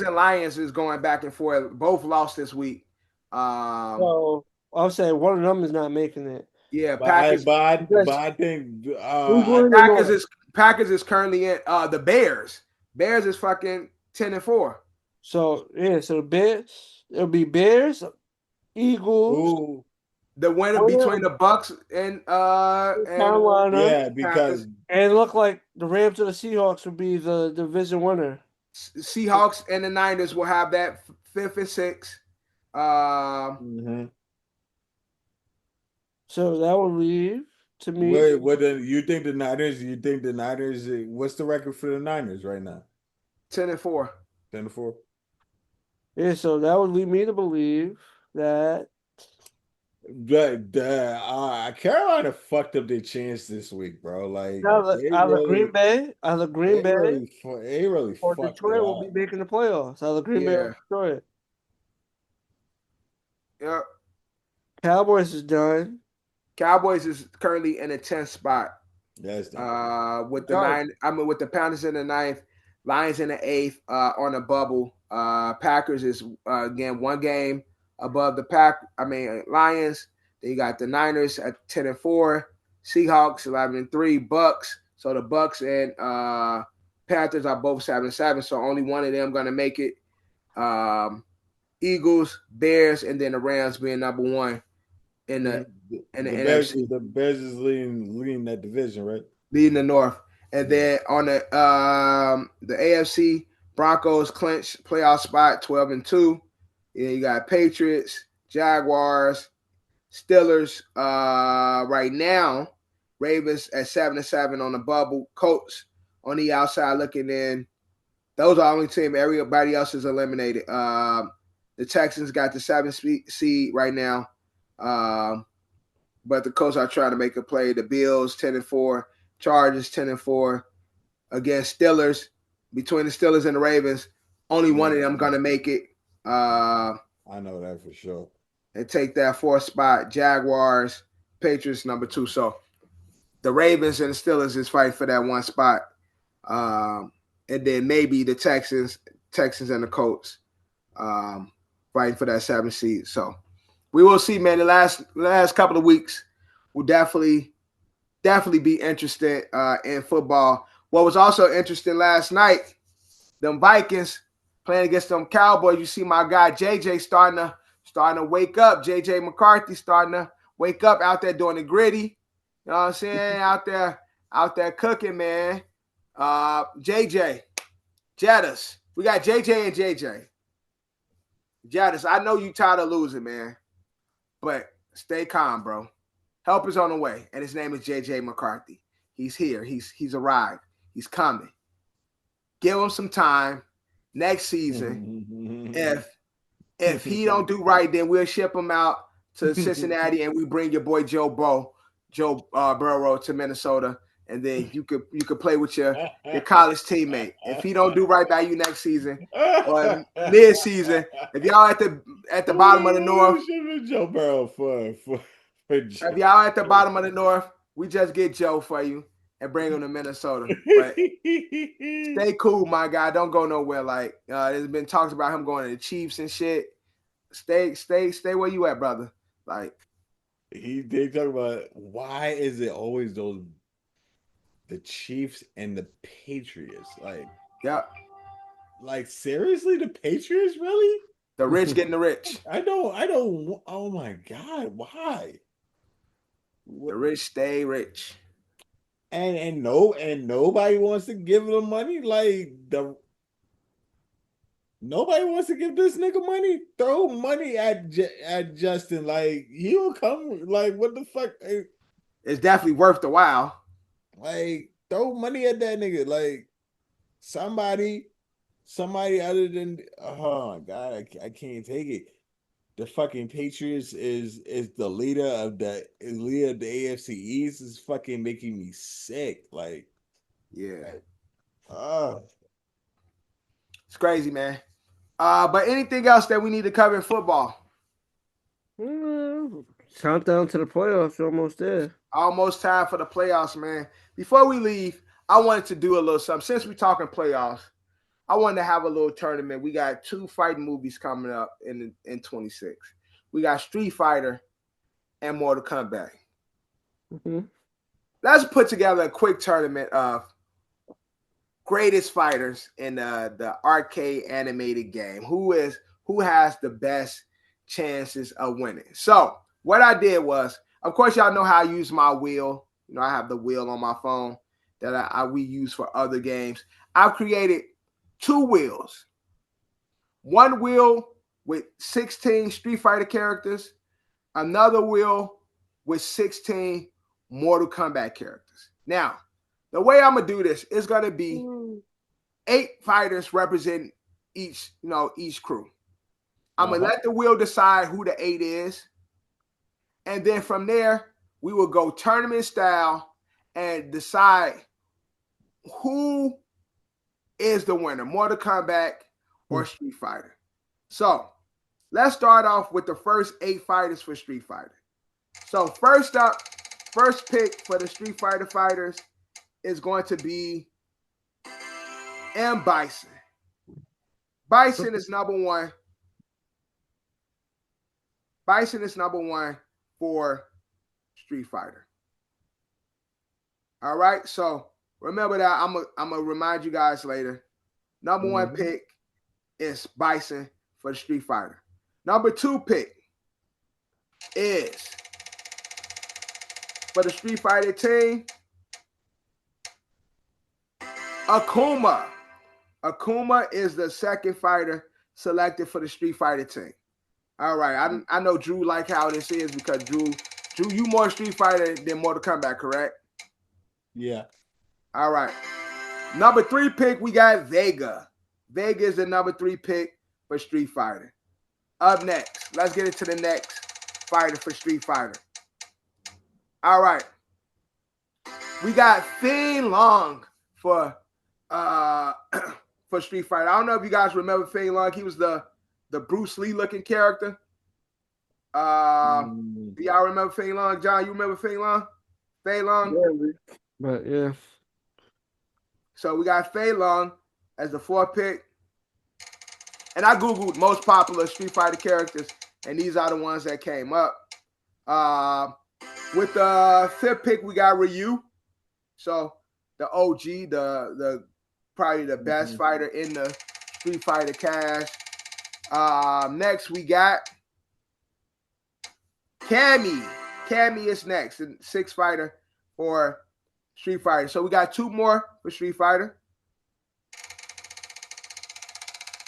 and Lions is going back and forth. Both lost this week. So I'll say one of them is not making it. Yeah, Packers. But I think Packers is currently in the Bears. Bears is fucking 10-4. So the Bears, it'll be Bears, Eagles. Ooh. The winner between the Bucks and Carolina. Yeah, because and it looked like the Rams or the Seahawks will be the division winner. Seahawks and the Niners will have that 5th and 6th. So that will leave to me. You think the Niners? What's the record for the Niners right now? 10-4. 10-4. Yeah, so that would lead me to believe that. Carolina fucked up their chance this week, bro. Like Green Bay, they really or fucked Detroit will be making the playoffs. Either Green Bay or Detroit. Yep. Cowboys is done. Cowboys is currently in the 10th spot. That's with the with the Panthers in the 9th, Lions in the 8th, on the bubble. Packers is again 1 game above the Lions. Then you got the Niners at 10-4, Seahawks 11-3, Bucks. So the Bucks and Panthers are both 7-7. So only one of them gonna make it. Eagles, Bears, and then the Rams being number 1. in the NFC. The Bears is leading that division, right? Leading the North. And then on the AFC, Broncos clinch playoff spot 12-2. Yeah, you got Patriots, Jaguars, Steelers right now. Ravens at 7-7 on the bubble. Colts on the outside looking in. Those are the only team. Everybody else is eliminated. The Texans got the 7th seed right now. But the Colts are trying to make a play. The Bills 10-4. Chargers 10-4 against Steelers. Between the Steelers and the Ravens, only one of them gonna make it. I know that for sure. And take that 4th spot. Jaguars, Patriots number 2. So the Ravens and the Steelers is fighting for that 1 spot. And then maybe the Texans and the Colts fighting for that 7th seed. So we will see, man. The last couple of weeks will definitely be interested in football. What was also interesting last night, them Vikings playing against them Cowboys. You see my guy JJ starting to wake up. JJ McCarthy starting to wake up out there doing the gritty. You know what I'm saying? out there cooking, man. JJ, Jettis. We got JJ and JJ. Jettis, I know you tired of losing, man. But stay calm, bro. Help is on the way, and his name is JJ McCarthy. He's here. He's arrived. He's coming. Give him some time. Next season, if he don't do right, then we'll ship him out to Cincinnati, and we bring your boy Joe Burrow to Minnesota, and then you could play with your college teammate. If he don't do right by you next season or mid-season, if y'all at the bottom of the North, Joe Burrow for if y'all at the bottom of the North, we just get Joe for you and bring him to Minnesota. But stay cool, my guy. Don't go nowhere. Like there's been talks about him going to the Chiefs and shit. Stay where you at, brother. Like they talk about why is it always the Chiefs and the Patriots? Like, yeah. Like seriously, the Patriots really? The rich getting the rich. I don't. Oh my God, why? The rich stay rich. And nobody wants to give them money. Like nobody wants to give this nigga money. Throw money at Justin. Like he'll come. Like what the fuck? It's definitely worth the while. Like throw money at that nigga. Like somebody other than oh my God, I can't take it. The fucking Patriots is the leader of the AFC East is fucking making me sick. Like, yeah, it's crazy, man. But anything else that we need to cover in football? Countdown to the playoffs, you're almost there. Almost time for the playoffs, man. Before we leave, I wanted to do a little something. Since we're talking playoffs, I wanted to have a little tournament. We got 2 fighting movies coming up in 26. We got Street Fighter and Mortal Kombat. Mm-hmm. Let's put together a quick tournament of greatest fighters in the arcade animated game. Who has the best chances of winning? So what I did was, of course, y'all know how I use my wheel. You know, I have the wheel on my phone that we use for other games. I've created 2 wheels. 1 wheel with 16 Street Fighter characters, another wheel with 16 Mortal Kombat characters. Now, the way I'm gonna do this is gonna be 8 fighters representing each crew. I'm gonna let the wheel decide who the 8 is, and then from there we will go tournament style and decide who is the winner, Mortal Kombat or Street Fighter. So let's start off with the first 8 fighters for Street Fighter. So first pick for the Street Fighter fighters is going to be M. Bison. Bison is number 1. Bison is number 1 for Street Fighter. All right, so remember that. I'm gonna remind you guys later. Number 1 pick is Bison for the Street Fighter. Number 2 pick is for the Street Fighter team, Akuma. Akuma is the second fighter selected for the Street Fighter team. All right, I know Drew like how this is because Drew, you more Street Fighter than Mortal Kombat, correct? Yeah. All right. Number 3 pick, we got Vega. Vega is the number 3 pick for Street Fighter. Up next, let's get into the next fighter for Street Fighter. All right. We got Fei Long for for Street Fighter. I don't know if you guys remember Fei Long. He was the Bruce Lee looking character. Do y'all remember Fei Long? John, you remember Fei Long? Fei Long? Yeah, but yeah. So we got Fei Long as the 4th pick. And I Googled most popular Street Fighter characters, and these are the ones that came up. With the 5th pick, we got Ryu. So the OG, the probably the best fighter in the Street Fighter cast. Next, we got Cammy. Cammy is next, the 6th fighter for Street Fighter. So we got 2 more for Street Fighter.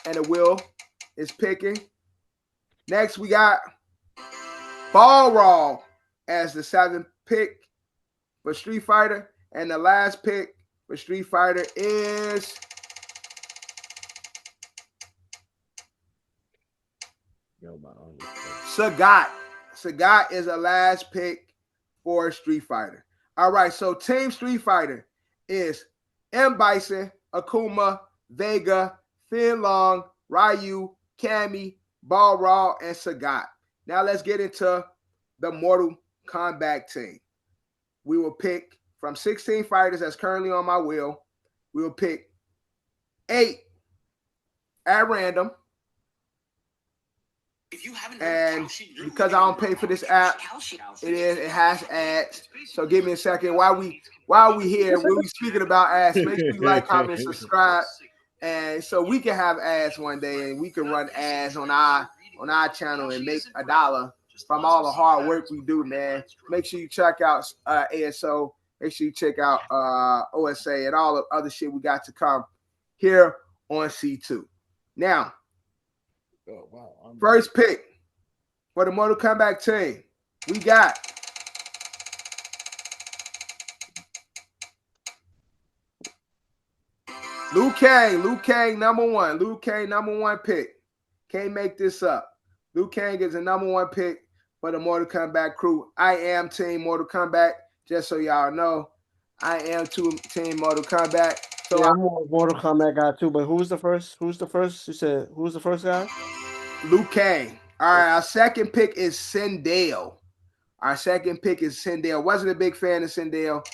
And the wheel is picking. Next, we got Balrog as the 7th pick for Street Fighter. And the last pick for Street Fighter is Sagat. Sagat is the last pick for Street Fighter. All right, so Team Street Fighter is M. Bison, Akuma, Vega, Fei Long, Ryu, Cammy, Balrog, and Sagat. Now let's get into the Mortal Kombat team. We will pick from 16 fighters that's currently on my wheel. We will pick 8 at random. And because I don't pay for this app, it has ads. So give me a second. While we here, we'll be speaking about ads. Make sure you like, comment, subscribe. And so we can have ads one day, and we can run ads on our channel and make $1 from all the hard work we do, man. Make sure you check out ASO. Make sure you check out OSA and all the other shit we got to come here on C2. Now, first pick for the Mortal Kombat team, we got Liu Kang. Liu Kang, number 1. Liu Kang, number 1 pick. Can't make this up. Liu Kang is the number 1 pick for the Mortal Kombat crew. I am Team Mortal Kombat, just so y'all know. I am Team Mortal Kombat. So yeah, I'm a Mortal Kombat guy too. But who's the first? Who's the first? You said who's the first guy? Liu Kang. All right, our second pick is Sindel. Wasn't a big fan of Sindel.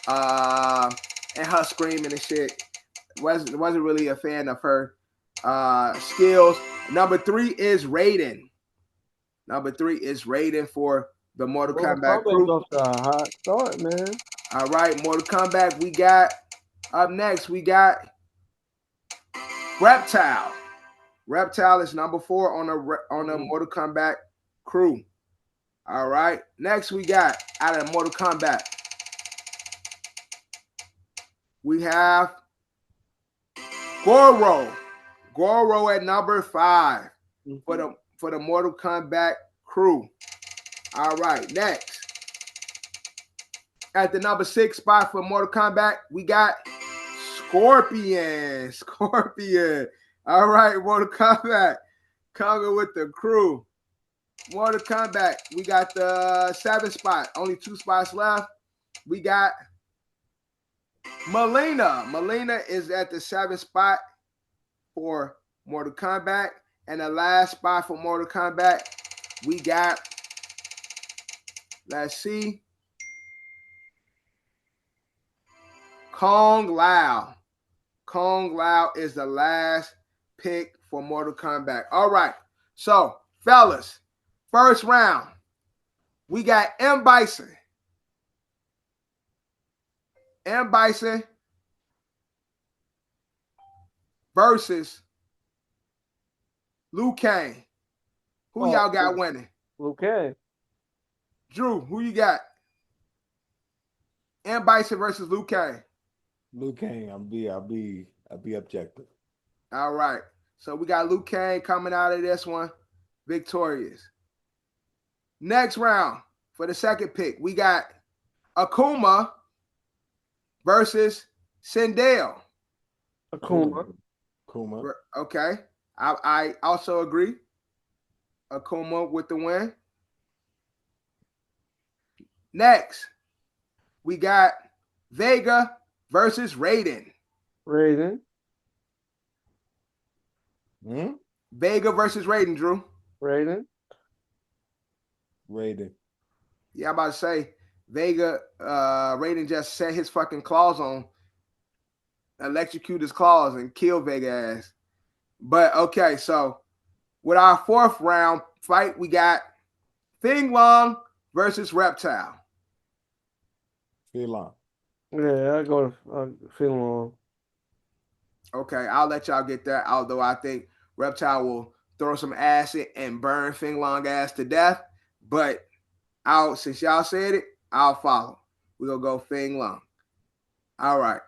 And her screaming and shit. Wasn't really a fan of her skills. Number 3 is Raiden. For the Mortal Kombat crew. Off to a hot start, man. All right, Mortal Kombat. We got up next. We got Reptile. Reptile is number 4 on the Mortal Kombat crew. All right. Next, we got out of Mortal Kombat. We have Goro. Goro at number 5 for the Mortal Kombat crew. All right. Next, at the number 6 spot for Mortal Kombat, we got Scorpion. All right, Mortal Kombat coming with the crew. Mortal Kombat, we got the 7th spot. Only 2 spots left. We got Melina. Melina is at the 7th spot for Mortal Kombat. And the last spot for Mortal Kombat, we got, let's see, Kung Lao. Kung Lao is the last pick for Mortal Kombat. All right. So, fellas, first round, we got M. Bison. M. Bison versus Liu Kang. Who y'all got winning? Okay. Drew, who you got? M. Bison versus Liu Kang. Liu Kang. I'll be objective. All right. So we got Liu Kang coming out of this one victorious. Next round for the second pick, we got Akuma versus Sindel. Akuma. Okay. I also agree. Akuma with the win. Next, we got Vega versus Raiden. Raiden. Vega versus Raiden, Drew. Raiden. Yeah, I'm about to say Vega, Raiden just set his fucking claws on, electrocute his claws and kill Vega ass. But okay, so with our fourth round fight, we got Fing Long versus Reptile. Fing Long. Yeah, I go to Fing Long. Okay, I'll let y'all get that. Although I think Reptile will throw some acid and burn Fing Long ass to death. But since y'all said it, I'll follow. We're gonna go Fing Long. All right.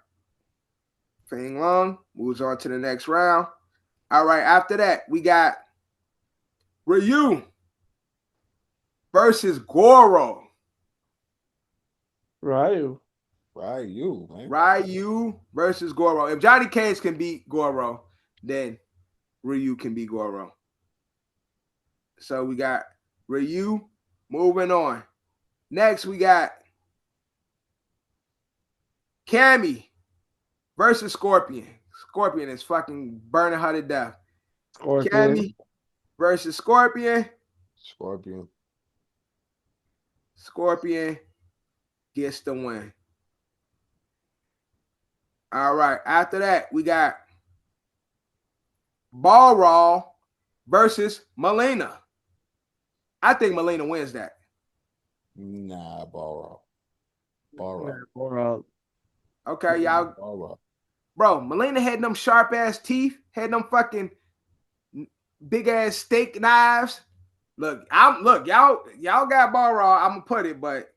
Fing Long moves on to the next round. All right, after that, we got Ryu versus Goro. Ryu, man. Ryu versus Goro. If Johnny Cage can beat Goro, then Ryu can beat Goro. So we got Ryu moving on. Next, we got Cammy versus Scorpion. Scorpion is fucking burning her to death. Scorpion. Cammy versus Scorpion. Scorpion gets the win. All right. After that, we got Balrog versus Melina. I think Melina wins that. Nah, Balrog. Okay, y'all. Balrog. Bro, Melina had them sharp ass teeth, had them fucking big ass steak knives. Look, y'all got Balrog. I'm gonna put it, but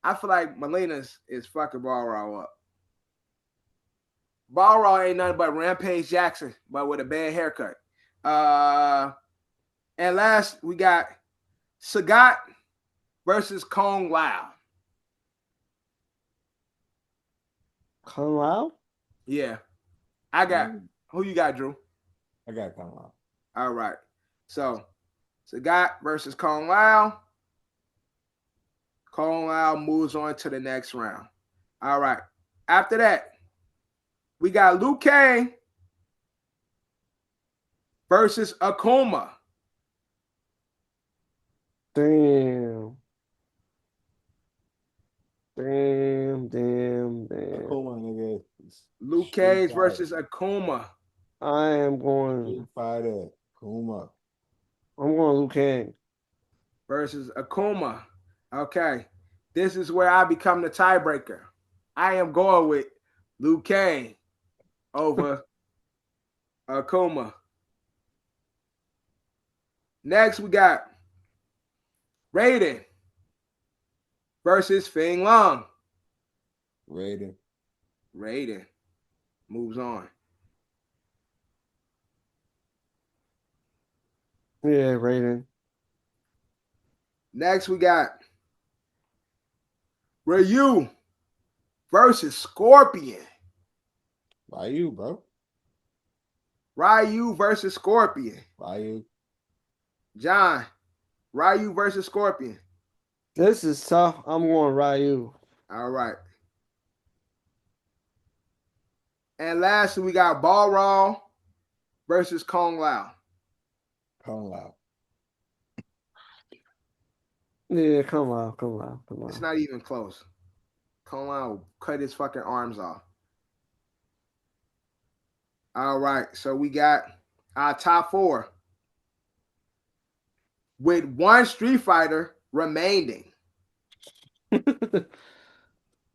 I feel like Melina is fucking Balrog up. Balrog ain't nothing but Rampage Jackson, but with a bad haircut. And last we got Sagat versus Kung Lao. Kung Lao? Yeah. I got who you got, Drew? I got Kung Lao. All right. So Sagat versus Kung Lao. Kung Lao moves on to the next round. All right. After that, we got Liu Kang versus Akuma. Damn. Akuma, nigga. Liu Kang versus Akuma. I am going. Fighter. Akuma. I'm going Liu Kang versus Akuma. Okay. This is where I become the tiebreaker. I am going with Liu Kang over Akuma. Next, we got Raiden versus Fing Long. Raiden moves on. Yeah, Raiden. Next, we got Ryu versus Scorpion. Ryu, bro. Ryu versus Scorpion. Ryu. John, Ryu versus Scorpion. This is tough. I'm going Ryu. All right. And lastly, we got Balrog versus Kung Lao. Yeah, come on. It's not even close. Kung Lao will cut his fucking arms off. All right. So we got our top four with one Street Fighter remaining.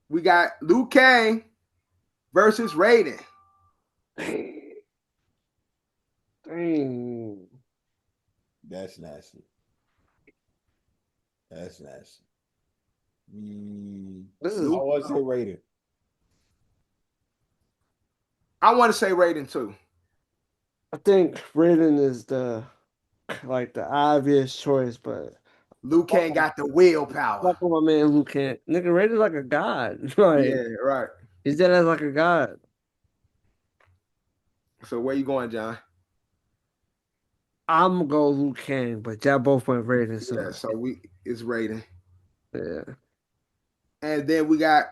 We got Liu Kang versus Raiden. Dang. That's nasty. This is. I was say Raiden. I want to say Raiden too. I think Raiden is the obvious choice, but Liu Kang got the willpower. fuck with my man Luke Kang. Nigga, Raiden's like a god. Yeah, right. He's dead as like a god. So where you going, John? I'm gonna go Luke Kang, but y'all both went Raiden, Yeah, so it's Raiden. yeah. And then we got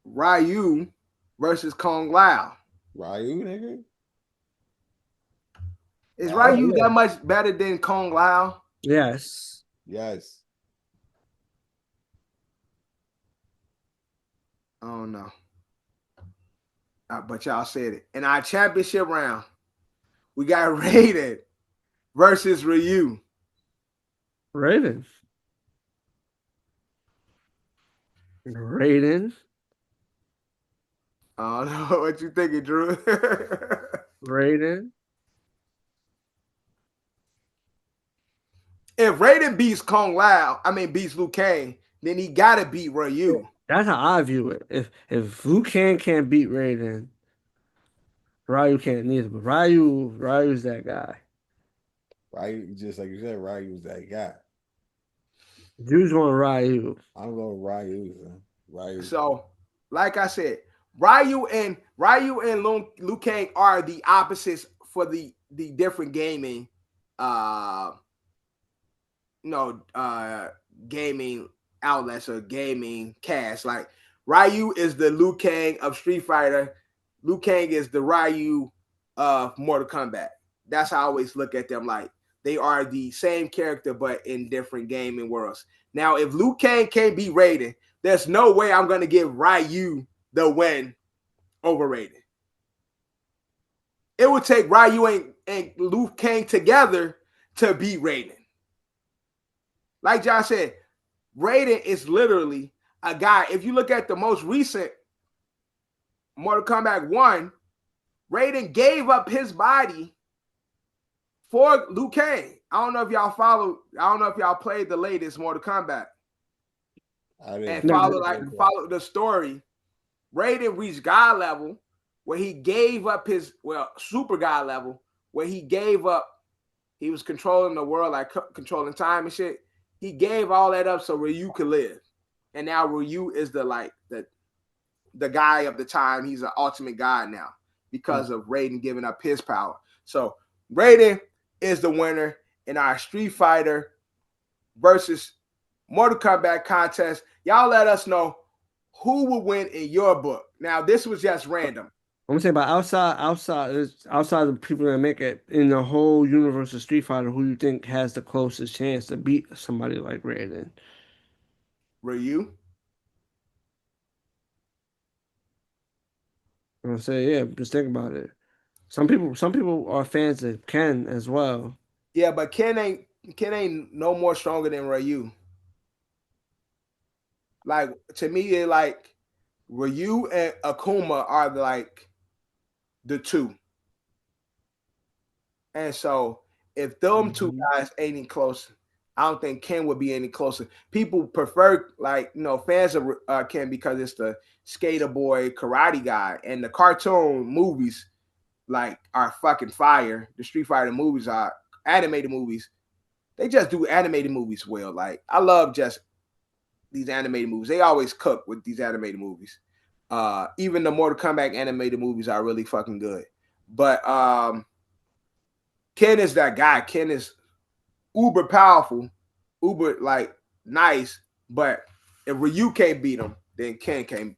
Ryu versus Kung Lao. Ryu, nigga. Is Ryu yeah. that much better than Kung Lao? Yes. Yes. I don't know. But y'all said it. In our championship round, we got Raiden versus Ryu. Raiden. Raiden. I don't know what you thinking, Drew. Raiden. If Raiden beats beats Liu Kang, then he gotta beat Ryu. That's how I view it. If Liu Kang can't beat Raiden, Ryu can't neither. But Ryu's that guy. Ryu, just like you said, Ryu was that guy. Dude's going Ryu. I'm going Ryu, son. Ryu. So, like I said, Ryu and Liu Kang are the opposites for the different gaming, gaming outlets or gaming cast. Like Ryu is the Liu Kang of Street Fighter. Liu Kang is the Ryu of Mortal Kombat. That's how I always look at them. Like they are the same character, but in different gaming worlds. Now, if Liu Kang can't beat Raiden, there's no way I'm going to give Ryu the win over Raiden. It would take Ryu and Liu Kang together to beat Raiden. Like John said, Raiden is literally a guy. If you look at the most recent Mortal Kombat 1, Raiden gave up his body for Liu Kang. I don't know if y'all played the latest Mortal Kombat. And follow the story. Raiden reached God level where he gave up super God level, where he gave up, he was controlling the world, like controlling time and shit. He gave all that up so Ryu could live. And now Ryu is the guy of the time. He's an ultimate god now because of Raiden giving up his power. So Raiden is the winner in our Street Fighter versus Mortal Kombat contest. Y'all let us know who will win in your book. Now, this was just random. I'm saying, but outside the people that make it in the whole universe of Street Fighter, who you think has the closest chance to beat somebody like Raiden? Ryu. I'm saying, yeah, just think about it. Some people are fans of Ken as well. Yeah, but Ken ain't no more stronger than Ryu. Like to me, it like Ryu and Akuma are like the two. And so if them two guys ain't any closer, I don't think Ken would be any closer. People prefer fans of Ken because it's the skater boy karate guy, and the cartoon movies are fucking fire. The Street Fighter movies are animated movies. They just do animated movies well. Like I love just these animated movies. They always cook with these animated movies. Even the Mortal Kombat animated movies are really fucking good. But Ken is that guy. Ken is uber powerful, uber nice. But if Ryu can't beat him, then Ken can't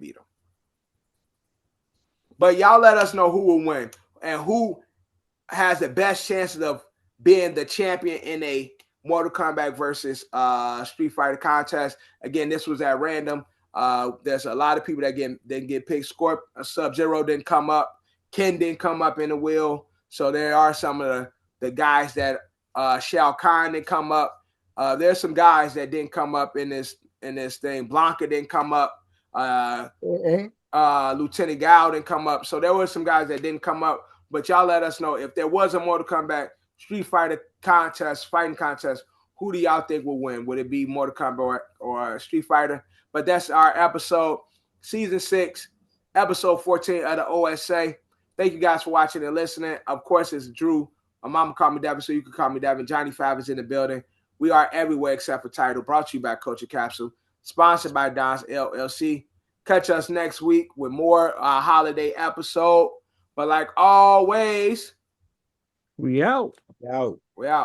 beat him. But y'all let us know who will win and who has the best chances of being the champion in a Mortal Kombat versus Street Fighter contest. Again, this was at random. There's a lot of people that didn't get picked. Sub-Zero didn't come up. Ken didn't come up in the wheel. So there are some of the guys that Shao Kahn didn't come up. There's some guys that didn't come up in this thing. Blanca didn't come up. Lieutenant Gao didn't come up. So there were some guys that didn't come up. But y'all let us know if there was a Mortal Kombat Street Fighter fighting contest, Who do y'all think will win? Would it be Mortal Kombat or Street Fighter? But that's our episode, season 6, episode 14 of the OSA. Thank you guys for watching and listening. Of course, it's Drew. My mama called me Devin, so you can call me Devin. Johnny Five is in the building. We are everywhere except for Tidal. Brought to you by Culture Capsule. Sponsored by Don's LLC. Catch us next week with more holiday episode. But like always, We out. Out. we out.